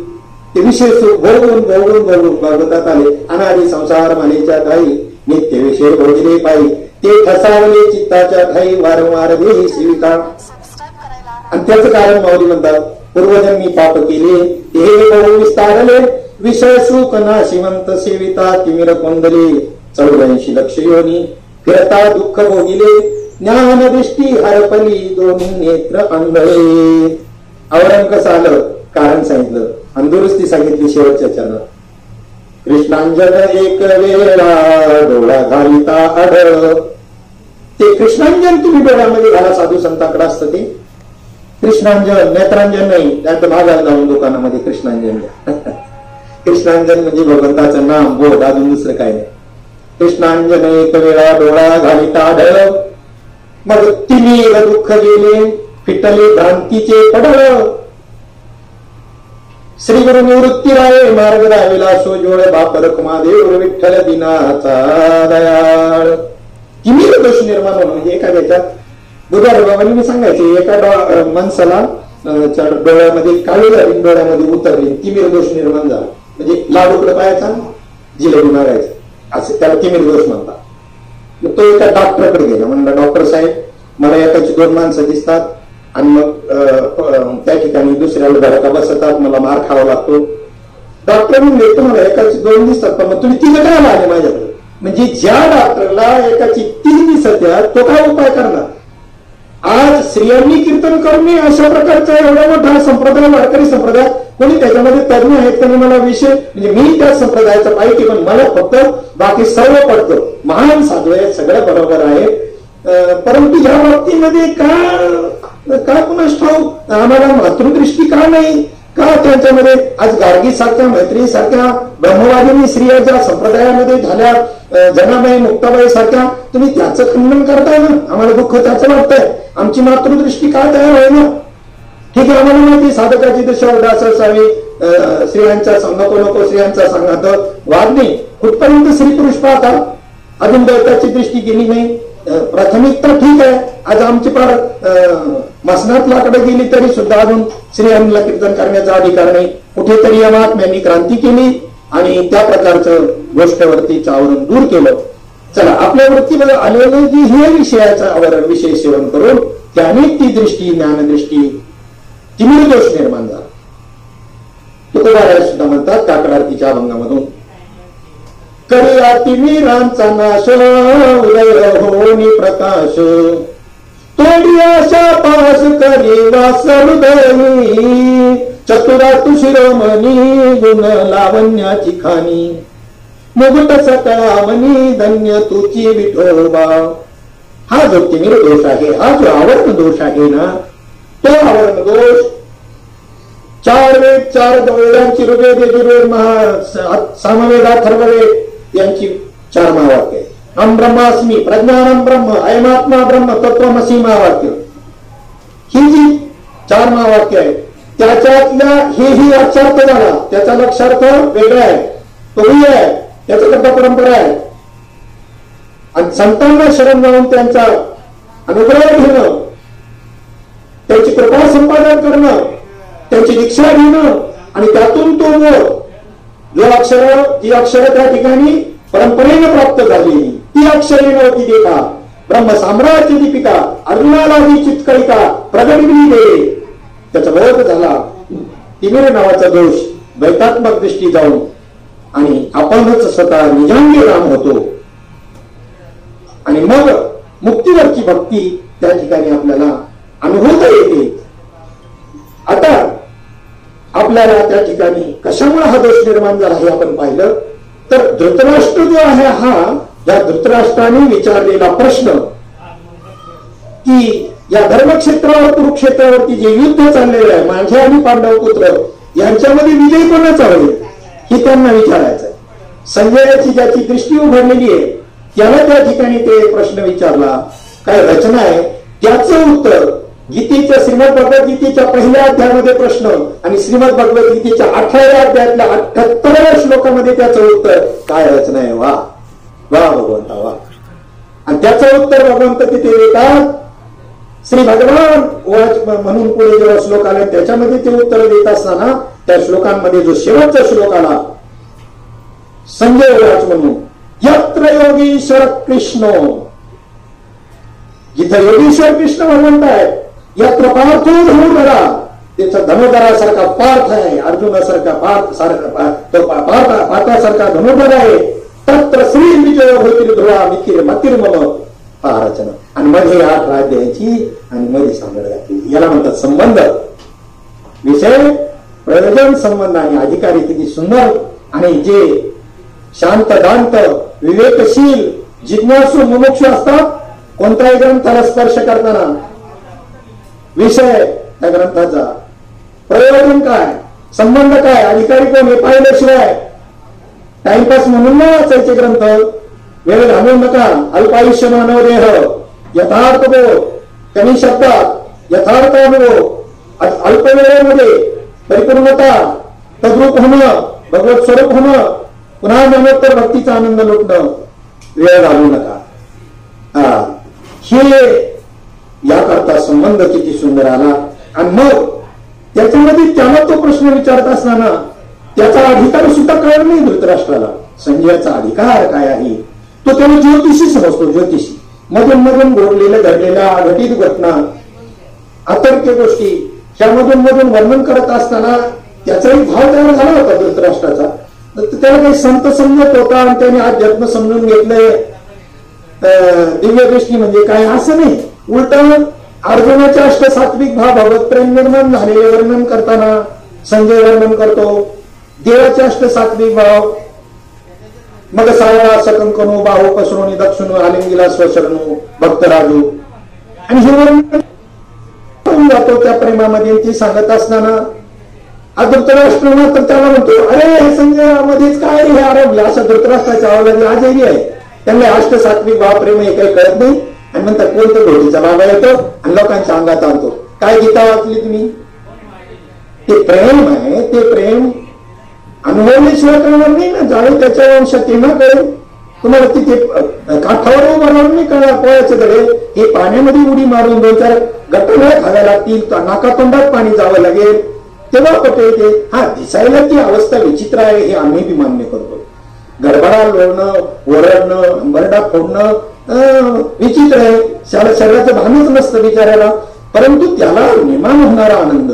Speaker 3: ते विषय सुख भोगून भोगून भोगून भागवतात आले, अनादि संसार मानेच्या ठाई नित्य विषय भोगले पायी, ते ठसावले चित्ताच्या ठाई वारंवार देही सेविका. आणि त्याचं कारण माऊली म्हणतात, पूर्वजन्मी पाप केले ते हे बहु विस्तारले, विषय सुख नाशिवंत सेविता तिमिर कोंधले. 84 लक्ष योनी फिरता दुःख भोगिले, ज्ञान दृष्टी हरपली दोन्ही नेत्र अंधळे. आवरण कसं आलं? कारण सांगितलं आणि दुरुस्ती सांगितली शेवटच्या चरण. कृष्णांजन एक वेळा डोळा घालिता आढळ. ते कृष्णांजन तुम्ही डोळ्यामध्ये घाला, साधू संतांकडे असतं ते कृष्णांजन, नेत्रांजन नाही. त्यात भागाला जाऊन दुकानामध्ये कृष्णांजन द्या. कृष्णांजन म्हणजे भगवंताचं नाम बोध, अजून दुसरं काय नाही. कृष्णांजन एक वेळा डोळा घालिता ढळ, मग तिमिर दुःख गेले फिटले भ्रांतीचे पडळ. श्री गुरु निवृत्ती राय मार्ग राहिला सोजोळ, बाप रखमादेव विठ्ठल दिनाचा दयाळ. तिमिर दोष निर्माण होणं म्हणजे एका याच्यात बुधार बाबांनी मी सांगायचे, एका माणसाला डोळ्यामध्ये काळी झाली, डोळ्यामध्ये उतरली, तिमिर दोष निर्माण झाला. म्हणजे लाडूकडे पाहायचा, जिलेबी मागायचा, असं त्याला तिमिर दोष म्हणतात. मग तो एका डॉक्टरकडे गेला, म्हणला डॉक्टर साहेब मला एकाची 2 माणसं दिसतात आणि मग त्या ठिकाणी दुसऱ्याला धडका बसतात, मला मार खावा लागतो. डॉक्टर म्हणले तुम्हाला एकाची 2 दिसतात, पण मग तुम्ही 3 काय आले माझ्याकडे. म्हणजे ज्या डॉक्टरला एकाची 3 दिसत तो काय उपाय करणार. आज स्त्रियांनी कीर्तन करणे अशा प्रकारचा एवढा मोठा संप्रदाय, वारकरी संप्रदाय, कोणी त्याच्यामध्ये तज्ञ आहेत त्यांनी मला विषय म्हणजे मी त्या संप्रदायाचा पाहिजे, पण मला फक्त बाकी सर्व पडतं. महान साधू आहे, सगळं बरोबर आहे, परंतु या बाबतीमध्ये का कुणास ठाऊक आम्हाला मातृदृष्टी का नाही, का त्यांच्यामध्ये आज गार्गी सारख्या, मैत्री सारख्या ब्रह्मवादिनी स्त्रिया ज्या संप्रदायामध्ये झाल्या, जनाबाई मुक्ताबाई सारख्या, तुम्ही त्याचं खंडन करताय ना. आम्हाला दुःख त्याचं वाटतंय, आमची मातृदृष्टी का तयार होईल ना. ठीक आहे, आम्हाला माहिती साधकाची दशा उदास असावी, स्त्रियांच्या नको नको स्त्रियांचा सांगत वाद नाही. कुठपर्यंत स्त्री पुरुष पाहता, अजून दैताची दृष्टी गेली नाही. प्राथमिकता ठीक आहे, आज आमची फार मसनात लाकडं गेली तरी सुद्धा अजून स्त्रियांना कीर्तन करण्याचा अधिकार नाही. कुठेतरी या महात्म्यांनी क्रांती केली आणि त्या प्रकारचं गोष्टीवरती आवरण दूर केलं. चला, आपल्या वृत्तीमध्ये आलेलं की हे विषयाचं आवरण विषय सेवन करून त्याने ती दृष्टी, ज्ञानदृष्टी, तिमिर दोष निर्माण झाला. तुकोबाराय सुद्धा म्हणतात काकडारतीच्या अभंगामधून, करिया तिमिरांचा नाश उदय होनी प्रकाश, तोडी आशा पास करी वास हृदयी, चतुरा तु शिरोमणी गुण लावण्याची खाणी, मुकुट सकळामणी धन्य तुची विठोबा. हा जो तिमिर दोष आहे, हा जो आवरण दोष आहे ना, तो आवरण दोष 4 वेद 4 वेदांची ऋग्वेद यजुर्वेद सामवेद अथर्ववेद यांची 4 महावाक्य. अहम ब्रह्मास्मी, प्रज्ञानम ब्रह्म, अयमात्मा ब्रह्म, तत्वमसी महावाक्य. ही जी 4 महावाक्य आहे त्याच्यातल्या हेही वाच्यार्थ झाला, त्याचा लक्षार्थ वेगळा आहे, तोही आहे, त्याच्याकरता परंपरा आहे. आणि संतांना शरण जाऊन त्यांचा अनुग्रह घेणं, त्यांची कृपा संपादन करणं, त्यांची दीक्षा घेणं आणि त्यातून तो जी अक्षर त्या ठिकाणी परंपरेने प्राप्त झाली, ती अक्षरे नव्हती देता ब्रह्म साम्राज्य दीपिका, अर्जुनाला ती चित्कळिका प्रगटली दे. त्याचा बोध झाला. तिमिर नावाचा दोष द्वैतात्मक दृष्टी जाऊन आणि आपणच स्वतः निजांगी राम होतो आणि मग मुक्तीवरची भक्ती त्या ठिकाणी आपल्याला अनुभवता येते. आता आपल्याला त्या ठिकाणी कशामुळे हा दोष निर्माण झाला हे आपण पाहिलं तर धृतराष्ट्र जो आहे हा, या धृतराष्ट्राने विचारलेला प्रश्न की या धर्मक्षेत्रावर कुरुक्षेत्रावरती जे युद्ध चाललेलं आहे, माझे आणि पांडव पुत्र यांच्यामध्ये विजय कोणाचा होईल हे त्यांना विचारायचं. संजयाची ज्याची दृष्टी उघडलेली आहे त्याला त्या ठिकाणी ते प्रश्न विचारला. काय रचना आहे त्याचं उत्तर गीतेच्या श्रीमद भगवद्गीतेच्या पहिल्या अध्यायामध्ये प्रश्न आणि श्रीमद भगवद्गीतेच्या 18व्या अध्यायातल्या 78व्या श्लोकामध्ये त्याचं उत्तर. काय रचना आहे, वा वा भगवंता वा. आणि त्याचं उत्तर भगवंत तिथे देतात. श्री भगवान म्हणून पुढे जेव्हा श्लोक आले त्याच्यामध्ये ते उत्तर देत असताना त्या श्लोकांमध्ये जो शेवटचा श्लोक आला, संजय वाच म्हणून यत्र योगीश्वर कृष्ण, जिथं योगीश्वर कृष्ण भगवंत आहे, यत्र पार्थो धनुर्धरा, त्याचा धनुर्धरासारखा पार्थ आहे, अर्जुनासारखा पार्थासारखा धनुर्धर आहे. तत्र श्री विजय होतील ध्रुवा मिथिर मतिर्मम. हा रचना. आणि मध्ये 8 अध्यायाची आणि मध्ये सांगड घातली. याला म्हणतात संबंध. विषय प्रयोजन संबंध आणि अधिकारी किती सुंदर. आणि जे शांत दांत विवेकशील जिज्ञासू मुमुक्षु असतात कोणत्याही ग्रंथाला स्पर्श करताना विषय त्या ग्रंथाचा प्रयोजन काय, संबंध काय, अधिकारी कोण हे पाहिल्याशिवाय टाइमपास म्हणून न वाचायचे ग्रंथ. वेळ घालवू नका. अल्पायुष्य मानव देह, यथार्थ बोध, कमी शब्दात यथार्थ अनुभव, अल्प वेळेमध्ये परिपूर्णता, तद्रूप होणं, भगवत स्वरूप होणं, पुन्हा मनोत्तर भक्तीचा आनंद लुटणं. वेळ घालवू नका. हे याकरता संबंध किती सुंदर आला. आणि मग त्याच्यामध्ये त्याला तो प्रश्न विचारत असताना त्याचा अधिकार सुद्धा कळत नाही धृतराष्ट्राला. संजयाचा अधिकार काय आहे तो त्याला ज्योतिषी समजतो. ज्योतिषी मधून मधून घडलेल्या घडलेल्या अघटित घटना, अतर्क्य गोष्टी ह्यामधून मधून वर्णन करत असताना त्याचाही भाव तयार झाला होता धृतराष्ट्राचा. त्याला काही संत समजत होता आणि त्याने अध्यात्म समजून घेतलंय. दिव्य दृष्टी म्हणजे काय असं नाही. उलट अर्जुनाचे अष्टसात्विक भाव भगवत प्रेम निर्माण झालेले वर्णन करताना संजय वर्णन करतो. देवाचे अष्टसात्विक भाव, मग सावळा सकंकनो बाहो पसरोनी दक्षिणो आलिंगीला स्वशरणो भक्तराजू, आणि हे वर्णन जातो त्या प्रेमामध्ये. ते सांगत असताना धृतराष्ट्र तर त्याला म्हणतो, अरे हे संजयामध्येच काय हे आरोग्य, असं धृतराष्ट्राच्या आवाजाने आजही आहे. त्यांना अष्टसात्विक भाव प्रेम हे काही कळत नाही. आणि नंतर कोणतं घोटीचा बाबा येतो आणि लोकांच्या अंगात आणतो. काय गीता वाचली तुम्ही? ते प्रेम आहे, ते प्रेम अनुभवल्याशिवाय कळणार नाही ना. ज्यावेळी त्याच्या शक्तीनं कळेल तुम्हाला. तिथे काठावर उभं राहून नाही कळणार पोळ्याचे धडे. हे पाण्यामध्ये उडी मारून 2-4 गट्टुळे खाव्या लागतील, नाकातोंडात पाणी जावं लागेल, तेव्हा कुठे येते. हा, दिसायला ती अवस्था विचित्र आहे हे आम्ही बी मान्य करतो. गडबडा लोळणं, ओरडणं, अंबरडा फोडणं विचित्र आहे. शरीराचं भानच नसतं बिचाऱ्याला. परंतु त्याला निर्माण होणारा आनंद,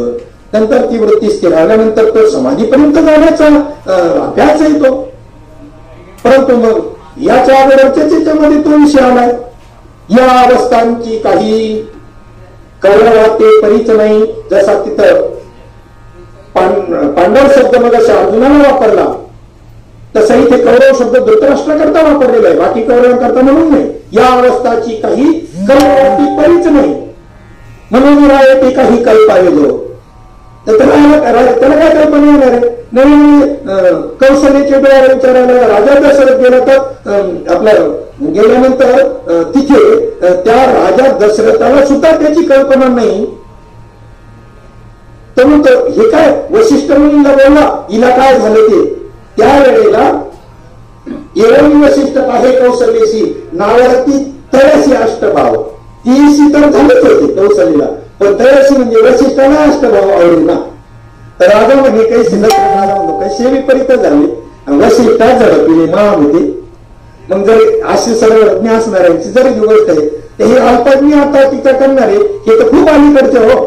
Speaker 3: नंतर ती वृत्ती स्थिर आल्यानंतर तो समाधीपर्यंत जाण्याचा अभ्यास आहे तो. परंतु मग याच्या अगोदरच्या त्याच्यामध्ये तो विषय आलाय. या अवस्थांची काही कौरवाते परीच नाही. जसा तिथं पांडव शब्द मग अशा अर्जुनाला वापरला, तसा इथे कौरव शब्द धृतराष्ट्र करता वापरलेला आहे. बाकी कौरवांकरता म्हणून नाही. या अवस्थाची काही कौरवाती परीच नाही म्हणून राय ते काही कल्पावे जो. त्याला काय कल्पना येणार आहे? नवीन कौशल्याचे डोळे विचारायला राजा दशरथ गेला तर आपल्या गेल्यानंतर तिथे त्या राजा दशरथाला सुद्धा त्याची कल्पना नाही. तर हे काय वशिष्ठ मुलीला बोलला, हिला काय झालं ते. त्यावेळेला एवढी वशिष्ठ आहे कौशल्याशी नावावरती तळशी अष्टभाव. ती तर झालीच होती कौशलीला, पण तळशी म्हणजे वशिष्ठाला अष्टभाव आवडेल ना. तर राजा म्हणजे काही शिल्लक म्हणतो काही विपरीत झाले. वशिष्ठा झडपले महाभूते. मग जर अशी सर्व ज्ञ असणाऱ्यांची जर ही गोष्ट आहे तर हे अल्पज्ञ आता टीका करणारे हे तर खूप अलीकडचे हो.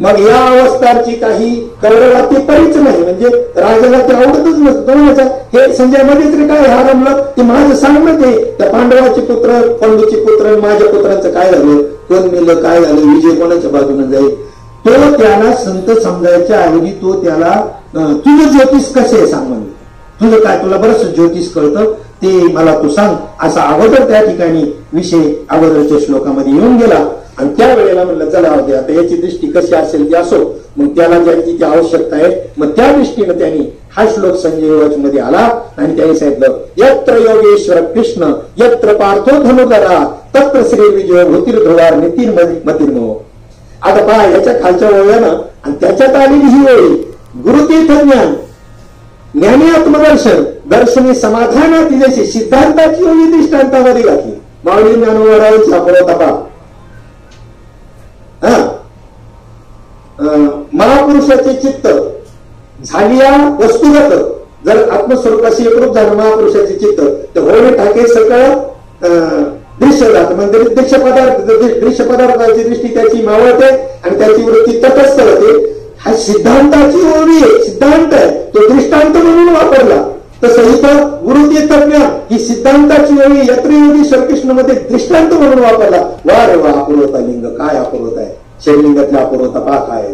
Speaker 3: मग या अवस्थांची काही कौरवाती परीच नाही. म्हणजे राजाला ते आवडतच नसतं. हे संजय मध्ये तरी काय हा रमलं ते माझं सांगणं ते त्या पांडवाचे पुत्र, पांडूचे पुत्र, माझ्या पुत्रांचं काय झालं, कोण मेलं, काय झालं, विजय कोणाच्या बाजूने जाईल. तो त्याला संत समजायच्या ऐवजी तो त्याला तुझं ज्योतिष कसे सांग म्हणजे, तुझं काय, तुला बरंच ज्योतिष कळतं ते मला तू सांग, असा अगोदर त्या ठिकाणी विषय अगोदरच्या श्लोकामध्ये येऊन गेला. आणि त्या वेळेला म्हणलं चला आता याची दृष्टी कशी असेल ती असो. मग त्याला ज्यांची ती आवश्यकता आहे मग त्या दृष्टीनं त्यांनी हा श्लोक संजय मध्ये आला आणि त्यांनी सांगितलं यत्र योगेश्वर कृष्ण यत्र पार्थो धनुधरा तत्र श्री विजय भूतीर्ध्रुवार नितीन मतिर्मो. आता पहा याच्या खालच्या ओळ्यानं आणि त्याच्यात आलेली ही ओळी गुरुतीर्थ ज्ञान, ज्ञानी आत्मदर्शन, दर्शनी समाधानात जशी सिद्धांताची ओळी दृष्टांतामध्ये घातली. माऊली ज्ञानोबरावांची अपरोता पहा. महापुरुषाचे चित्त झालिया वस्तुगत जर आत्मस्वरूपाशी एकरूप झालं महापुरुषाचे चित्त तर होणे टाके सकळ दृश्य जात. म्हणजे दृश्य पदार्थाची दृष्टी त्याची मावळते आणि त्याची वृत्ती तटस्थ होते. हा सिद्धांताची ओळी आहे, सिद्धांत आहे, तो दृष्टांत म्हणून वापरला. तसं इथं गुरुतीर्थज्ञ ही सिद्धांताची ओळी यत्र योगेश्वर कृष्ण मध्ये दृष्टांत म्हणून वापरला. वा रे वा, अपूर्वता लिंग काय अपूर्वता आहे. शरीलिंगातल्या अपूर्वता पहा काय.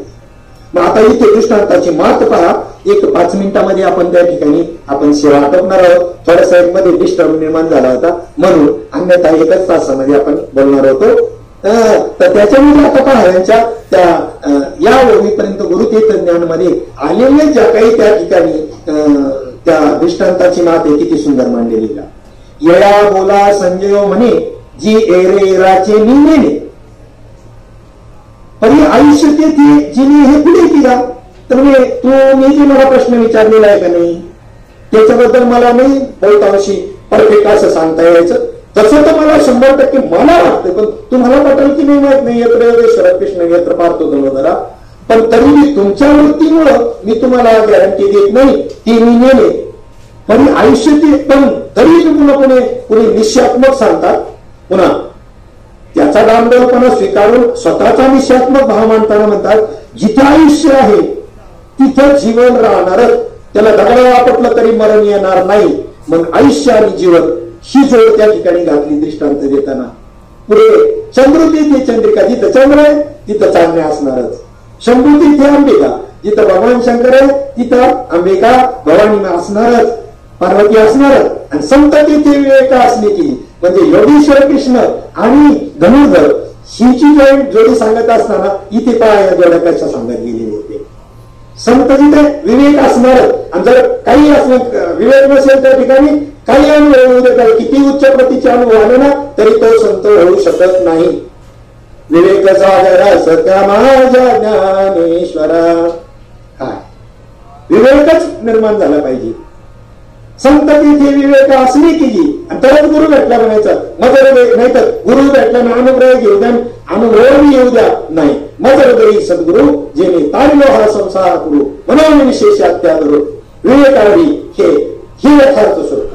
Speaker 3: मग आता इथे दृष्टांताची मात पहा. एक 5 मिनिटांमध्ये आपण त्या ठिकाणी आपण सेवा आटोपणार आहोत. थोड्या निर्माण डिस्टर्ब निर्माण झाला होता म्हणून, अन्यथा 1 तासामध्ये आपण बोलणार होतो. तर त्याच्यामध्ये आता पहा यांच्या त्या या ओळीपर्यंत गुरुतीर्थ ज्ञानमध्ये आलेले ज्या काही त्या ठिकाणी त्या दृष्टांताची मात आहे किती सुंदर मांडलेली का. येळा बोला संजय म्हणे जी एरे राचे नेने पण आयुष्य ते जिने हे पुढे केला. तर मी जे मला प्रश्न विचारलेला आहे का नाही त्याच्याबद्दल मला नाही बहुतांशी परफेक्ट असं सांगता यायचं. तसं तर मला 100% मला वाटतं पण तुम्हाला पटेल की नाही माहित नाही. येत्र योगेश्वर कृष्ण येत्र पाहतो जरा पण तरी मी तुमच्या वृत्तीमुळं मी तुम्हाला गॅरंटी देत नाही ती मी नेले पण आयुष्य ते पण तरी मी पुढे निश्चयात्मक सांगतात. पुन्हा त्याचा डांबरपणा स्वीकारून स्वतःचा निश्चयात्मक भाव मांडताना म्हणतात जिथे आयुष्य आहे तिथं जीवन राहणारच. त्याला दगडा आपटलं तरी मरण येणार नाही. मग आयुष्य आणि जीवन ही जोड त्या ठिकाणी घातली दृष्टांत देताना. पुढे चंद्र तिथे चंद्रिका जिथं चंद्र आहे तिथं चांदणे असणारच. शंभू तिथे अंबिका जिथं भगवान शंकर आहे तिथं अंबिका भवानी असणारच पार्वती असणारच. आणि संत तिथे विवेका असणे की म्हणजे योगेश्वर कृष्ण आणि धनुर्धर हिची जोडी सांगत असताना इथे पहा या जोड्या कशा सांगत गेलेले होते. संत तिथे विवेक असणारच. आणि जर काही असं विवेक नसेल त्या ठिकाणी काही अनुभव किती उच्च प्रतीचे अनुभव आले ना तरी तो संत होऊ शकत नाही. विवेक सागर सत्या माझ्या ज्ञानेश्वरा काय विवेकच निर्माण झाला पाहिजे. संत तिथे विवेक असली केली आणि तरच गुरु भेटला म्हणायचं. मग नाही तर गुरु भेटला ना अनुग्रह घेऊ द्या अनुभव येऊ द्या नाही. मजर गई सद्गुरु जेणे तारिलो हा संसार गुरु म्हणून विशेष त्यागुरु विवेकावरी हे यथार्थ स्वरूप.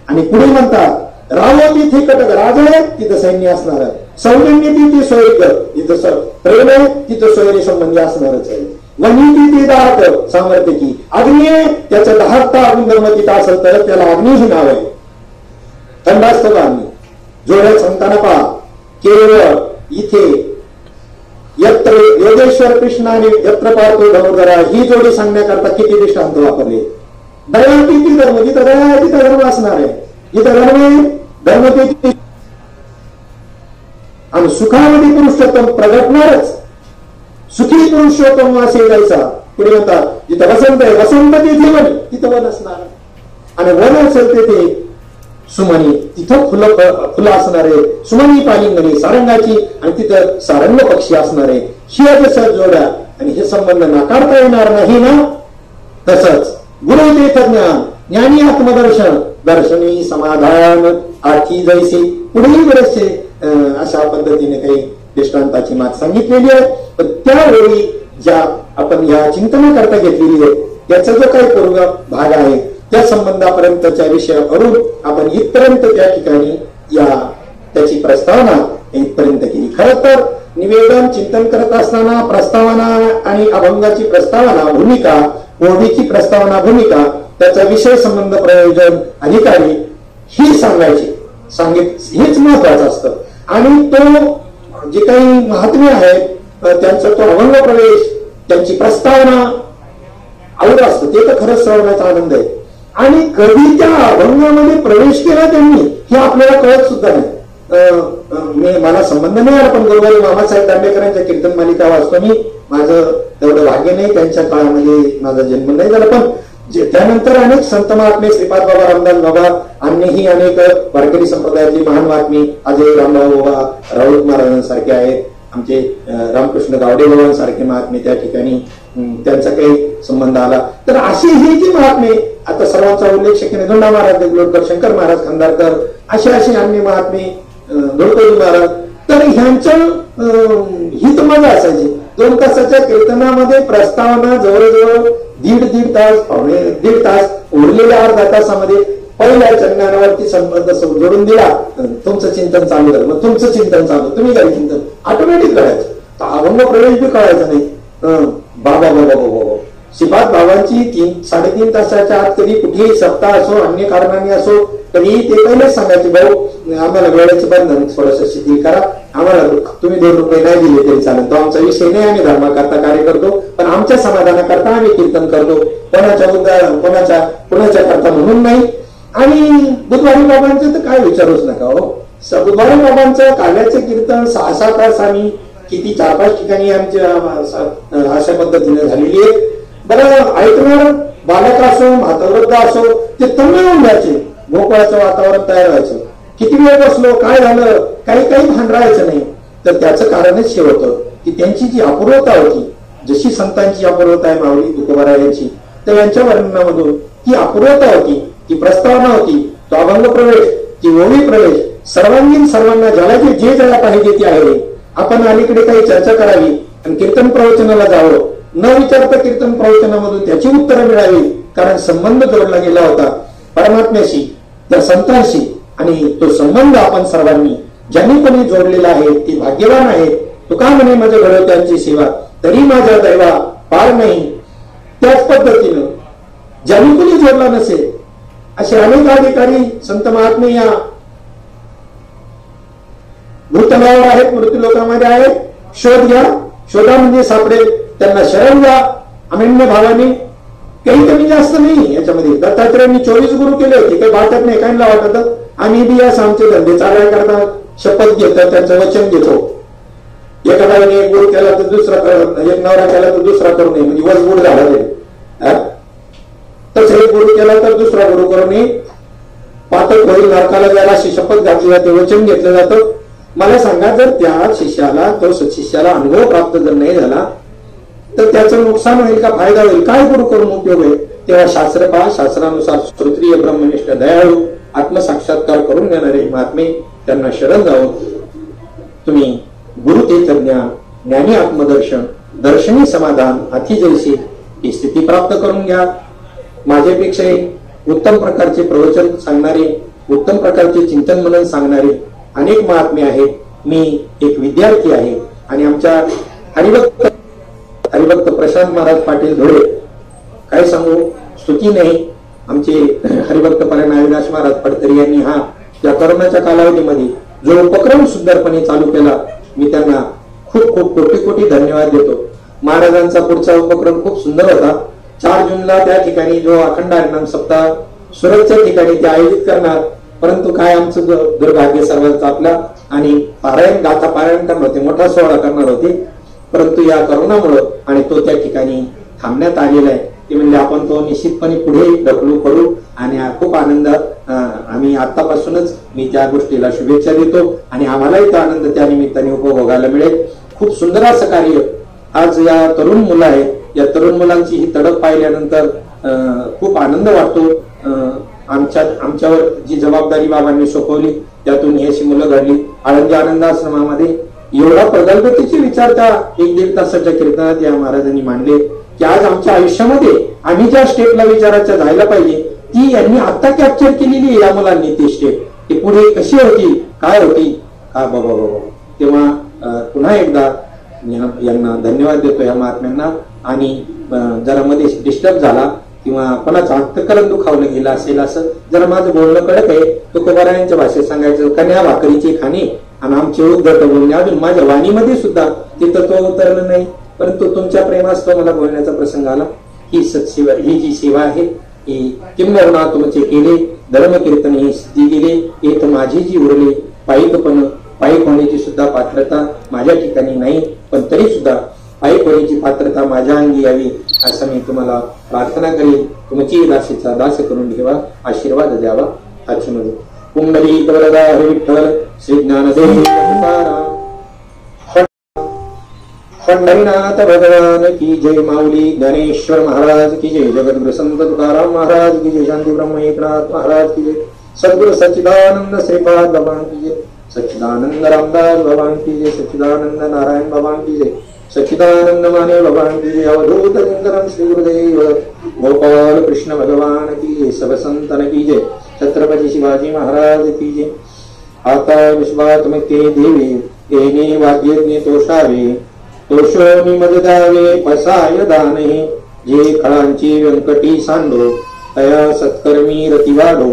Speaker 3: आणि पुढे म्हणतात रावो तिथे कटक राज आहे तिथं सैन्य असणार आहे. सौजन्य तिथे सोयकर तिथं प्रेम आहे तिथं सोयरी संबंधी असणारच आहे. वनी तिथे दाहक सामर्थ्य की अग्नी आहे त्याचं दाहकता गुणधर्म तिथं असेल तर त्याला अग्नी ही नाव आहे. थंडास्त अग्नी जोड्यात सांगताना पहा केवळ इथे यत्र योगेश्वर कृष्ण आणि यत्र पाहतो धनुर्धरा ही जोडी सांगण्याकरता किती दृष्टांत वापरले. दया किती धर्म जिथं दया आहे तिथं धर्म असणार आहे. जिथं धर्म आहे धर्म किती आणि सुखामध्ये पुरुषोत्तम प्रगटणारच. सुखी पुरुषोत्तम असे जायचा. पुढे म्हणतात जिथं वसंत आहे वसंत तिथे वन तिथं वन असणार आणि वन असेल तेथे सुमनी तिथं फुलं असणार आहे. सुमनी पालिंगणी सारंगाची आणि तिथं सारंग पक्षी असणार आहे. ही जोड्या आणि हे संबंध नाकारता येणार नाही ना. तसंच गुरुतीर्थ ज्ञान ज्ञानी आत्मदर्शन दर्शनी समाधान आखी जैसे पुढेही बरेचसे अशा पद्धतीने काही दृष्टांताची मात सांगितलेली आहे. पण त्यावेळी ज्या आपण या चिंतनाकरता घेतलेली आहे त्याचा जो काही पूर्व भाग आहे त्या संबंधापर्यंतच्या विषयावरून आपण इथपर्यंत त्या ठिकाणी त्याची प्रस्तावना इथपर्यंत केली. खरं तर निवेदन चिंतन करत असताना प्रस्तावना आणि अभंगाची प्रस्तावना भूमिका ओढीची प्रस्तावना भूमिका त्याचा विषय संबंध प्रयोजन अधिकारी ही हेच महत्वाचं असतं. आणि तो जे काही महात्म्य आहेत त्यांचा तो अभंग प्रवेश त्यांची प्रस्तावना आवड असतं ते तर खरंच श्रवणाचा आनंद आहे. आणि कधी त्या अभंगामध्ये प्रवेश केला त्यांनी हे आपल्याला कळत सुद्धा नाही. मला संबंध नाही आला पण गुरुवारी मामासाहेब दांडेकरांच्या कीर्तन मालिका वाचतो मी. माझं तेवढं भाग्य नाही त्यांच्या काळामध्ये माझा जन्म नाही झाला. पण त्यानंतर अनेक संत महात्मे श्रीपाद बाबा रामदास बाबा अन्यही अनेक वारकरी संप्रदायातली महान महात्मे अजय रामभाऊ बाबा राऊत महाराजांसारखे आहेत. आमचे रामकृष्ण गावडे बाबांसारखे महात्मे त्या ठिकाणी त्यांचा काही संबंध आला. तर असे हे जे महात्मे आता सर्वांचा उल्लेख शक्य नाही. धोंडा महाराज देगलूरकर शंकर महाराज खंदारकर असे अन्य महात्मे धोडकोजी महाराज तर ह्यांचं हित मजा असायची. 2 तासाच्या कीर्तनामध्ये प्रस्तावना जवळजवळ दीड तास उरलेल्या अर्ध्या तासामध्ये पहिल्या चंदनावरती संबंध जोडून दिला. तुमचं चिंतन चालू झालं. मग तुमचं चिंतन चालू तुम्ही काही चिंतन ऑटोमॅटिक करायचं. तर अभंग प्रवेश बी कळायचा नाही. बाबा श्रीपाद बाबांची 3-3.5 तासाच्या आत कधी कुठेही सप्ताह असो अन्य कारणाने असो तरी ते पहिलेच सांगायचे भाऊ आम्हाला वेळेचे बंधन थोडंसं शिथिल करा. आम्हाला तुम्ही 2 रुपये नाही दिले तरी चालेल. तो आमचा विषय नाही. आम्ही धर्माकरता कार्य करतो पण आमच्या समाधानाकरता आम्ही कीर्तन करतो. कोणाच्या करता म्हणून नाही. आणि बुधवारी बाबांचं तर काय विचारूच नका हो. बुधवारी बाबांचं काल्याचं कीर्तन 6-6 तास आम्ही किती 4-5 ठिकाणी आमच्या अशा पद्धतीने झालेली आहे. बरं, ऐकणार बालक असो म्हातावृद्ध असो ते तन्मय होऊन जायचे. भोकळाचं वातावरण तयार व्हायचं. किती वेळ बसलो, काय झालं, काही भान राहायचं नाही. तर त्याचं कारणच हे होतं की त्यांची जी अपूर्वता होती, जशी संतांची अपूर्वता आहे माऊली तुकोबारायांची, तर यांच्या वर्णनामधून ती अपूर्वता होती, ती प्रस्तावना होती, तो अभंग प्रवेश, ती ओवी प्रवेश, सर्वांगीण सर्वांना ज्याला जे ज्याला पाहिजे ते आहे. आपण अलीकडे काही चर्चा करावी आणि कीर्तन प्रवचनाला जावं, न विचारता कीर्तन प्रवचनामधून त्याची उत्तरं मिळावी. कारण संबंध जोडला गेला होता परमात्म्याशी, त्या संतांशी, आणि तो संबंध आपण सर्वांनी ज्यांनी कोणी जोडलेला आहे ते भाग्यवान आहे. तुका म्हणे माझ्या घडवत्यांची सेवा, तरी माझ्या दैवा पार नाही. त्याच पद्धतीनं ज्यांनी कोणी जोडला नसेल असे अनेक अधिकारी संत महात्मे या भूतलावर आहेत, मृत्यू लोकांमध्ये आहेत. शोध घ्या, शोधा म्हणजे सापडेल. त्यांना शरण घ्या अनन्य भावाने. काही कमी जास्त नाही याच्यामध्ये. दत्तात्रेयांनी 24 गुरु केले होते, काही वाटत नाही. काहींना वाटत आम्ही बी या आमचे धंदे चालाय करता शपथ घेतो, त्यांचं वचन घेतो. एखादा एक गुरु केला तर दुसरा, एक नवरा केला तर दुसरा करू नये, म्हणजे वसगुड झाला नाही. तसं एक गुरु केला तर दुसरा गुरु करू नये, पातक होईल नरकाला जायला अशी शपथ घातली जाते, वचन घेतलं जातं. मला सांगा, जर त्या शिष्याला, तो शिष्याला अनुभव प्राप्त जर नाही झाला तर त्याचं नुकसान होईल का फायदा होईल? काय गुरु करून उपयोग आहे? तेव्हा शास्त्र पहा, शास्त्रानुसार श्रोत्रिय ब्रह्मनिष्ठ दयाळू आत्मसाक्षात्कार करून घेणारे महात्मे, त्यांना शरण जावं. तुम्ही गुरु ते ज्ञान, ज्ञानी आत्मदर्शन, दर्शनी समाधान, अति जैसे ही स्थिती प्राप्त करून घ्या. माझ्यापेक्षा उत्तम प्रकारचे प्रवचन सांगणारे, उत्तम प्रकारचे चिंतन मनन सांगणारे अनेक महात्मे आहेत. मी एक विद्यार्थी आहे आणि आमच्या हरिभक्त प्रशांत महाराज पाटील धुळे, काय सांगू, स्तुती नाही. आमचे हरिभक्त परायण अविनाश महाराज पडतरी यांनी हा या करोनाच्या कालावधीमध्ये जो उपक्रम सुंदरपणे चालू केला, मी त्यांना खूप खूप कोटी कोटी धन्यवाद देतो. महाराजांचा पुढचा उपक्रम खूप सुंदर होता. 4 जूनला त्या ठिकाणी जो अखंड हरिनाम सप्ताह सुरतच्या ठिकाणी ते आयोजित करणार, परंतु काय आमचं दुर्भाग्य सर्वांचं आपला, आणि पारायण गाथा पारायण करणार होते, मोठा सोहळा करणार होते, परंतु या करोनामुळं आणि तो त्या ठिकाणी थांबण्यात आलेला आहे. ते म्हणजे आपण तो निश्चितपणे पुढे ढकलू करू, आणि खूप आनंद आम्ही आतापासूनच मी त्या गोष्टीला शुभेच्छा देतो आणि आम्हालाही तो आनंद त्या निमित्ताने उपभोगायला मिळेल. खूप सुंदर असं कार्य आज या तरुण मुलं आहेत. या तरुण मुलांची ही तडफ पाहिल्यानंतर खूप आनंद वाटतो. आमच्यावर जी जबाबदारी बाबांनी सोपवली त्यातून ही अशी मुलं घडली. आळंदी आनंद आश्रमामध्ये एवढा प्रगल्भतेचे विचार त्या 1-1.5 तासाच्या कीर्तनात या महाराजांनी मांडले की आज आमच्या आयुष्यामध्ये आम्ही ज्या स्टेपला विचाराच्या जायला पाहिजे ती यांनी आता कॅप्चर केलेली आहे. या मुलांनी ती स्टेप, ती पुढे कशी होती, काय होती, का बाबा. तेव्हा पुन्हा एकदा यांना धन्यवाद देतो या महात्म्यांना. आणि जरा मध्ये डिस्टर्ब झाला किंवा कोणाचं अंतकरण दुखावलं गेलं असेल असं जरा माझं बोलणं कडक आहे. तुकोबारायांच्या भाषेत सांगायचं, कन्या भाकरीची खाणे आणि आमचे उद्धट बोलणे. अजून माझ्या वाणीमध्ये सुद्धा ते तत्व उतरलं नाही, परंतु तुमच्या प्रेमास्तव मला बोलण्याचा प्रसंग आला. ही सत्सेवा, ही जी सेवा आहे ही किंबहुना तुमचे केले धर्म कीर्तन ही सिद्धी गेले, हे तर माझी जी उरले पायी होण्याची सुद्धा पात्रता माझ्या ठिकाणी नाही, पण तरी सुद्धा पायी होण्याची पात्रता माझ्या अंगी यावी असं मी तुम्हाला प्रार्थना करेन. तुमची दासीचा दास करून ठेवा, आशीर्वाद द्यावा. आजमध्ये पुंडलिक वरदा हरी विठ्ठल श्री ज्ञानदेव पंढरीनाथ भगवान की जय. माऊली ज्ञानेश्वर महाराज की जय. जगद्गुरु संत तुकाराम महाराज की जय. शांती ब्रह्म एकनाथ महाराज की जय. सद्गुरु सच्चिदानंद श्रीपाद भगवान की जय. सच्चिदानंद रामदास भगवान की जय. सच्चिदानंद नारायण भगवान की जय. सच्चिदानंद माने भगवान की जय. अवधूत चिंतन श्री गुरुदेव गोपाल कृष्ण भगवान की जय. सब संतन की जय. छत्रपती शिवाजी महाराज की जय. आता विश्वात ते देवी येणे वाद्यज्ञ तोषावे, तोषोनी मज द्यावे पसाय दाने. जे खळांची व्यंकटी सांडो तया सत्कर्मी रती वाढो.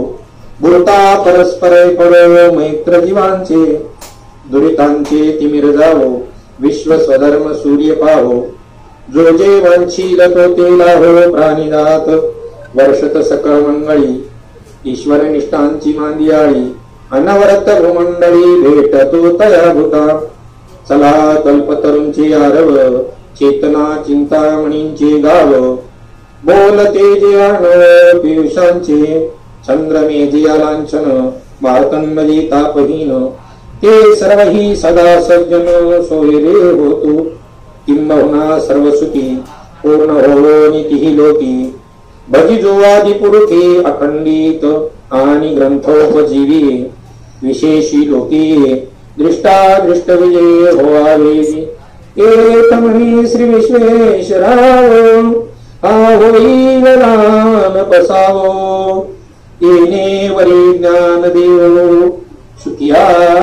Speaker 3: बोलता परस्पर पडो मैत्र जीवांचे, दुरितांचे तिमिर जावो विश्व स्वधर्म सूर्य पाहो. जो जे वंशील तो ते लाहो प्राणिनाथ, वर्षत सकळ मंगळी ईश्वर निष्ठांची मांदियाळी. अनवरत भूमंडळी भेटतो तया भूता, चला कल्पतरूंचे आरव, चेतना चिंतामणींचे गाव, बोलते जे आण पियुषांचे, चंद्रमेधिया लांछन भारतन्मदी तापहीन, ते सर्वही सदा सज्जन सोयरे होतु, किंबहुना सर्व सुखी पूर्ण होवो नितीही लोकी, भजिजो आदि पुरुषे अखंडित आणि ग्रंथोपजीवी, विशेषी लोकी दृष्टा दृष्ट विजय होवावे, एक म्हणी श्री विश्वेश्वराव होईल राम बसावो, येणे वरी ज्ञान देव सुखिया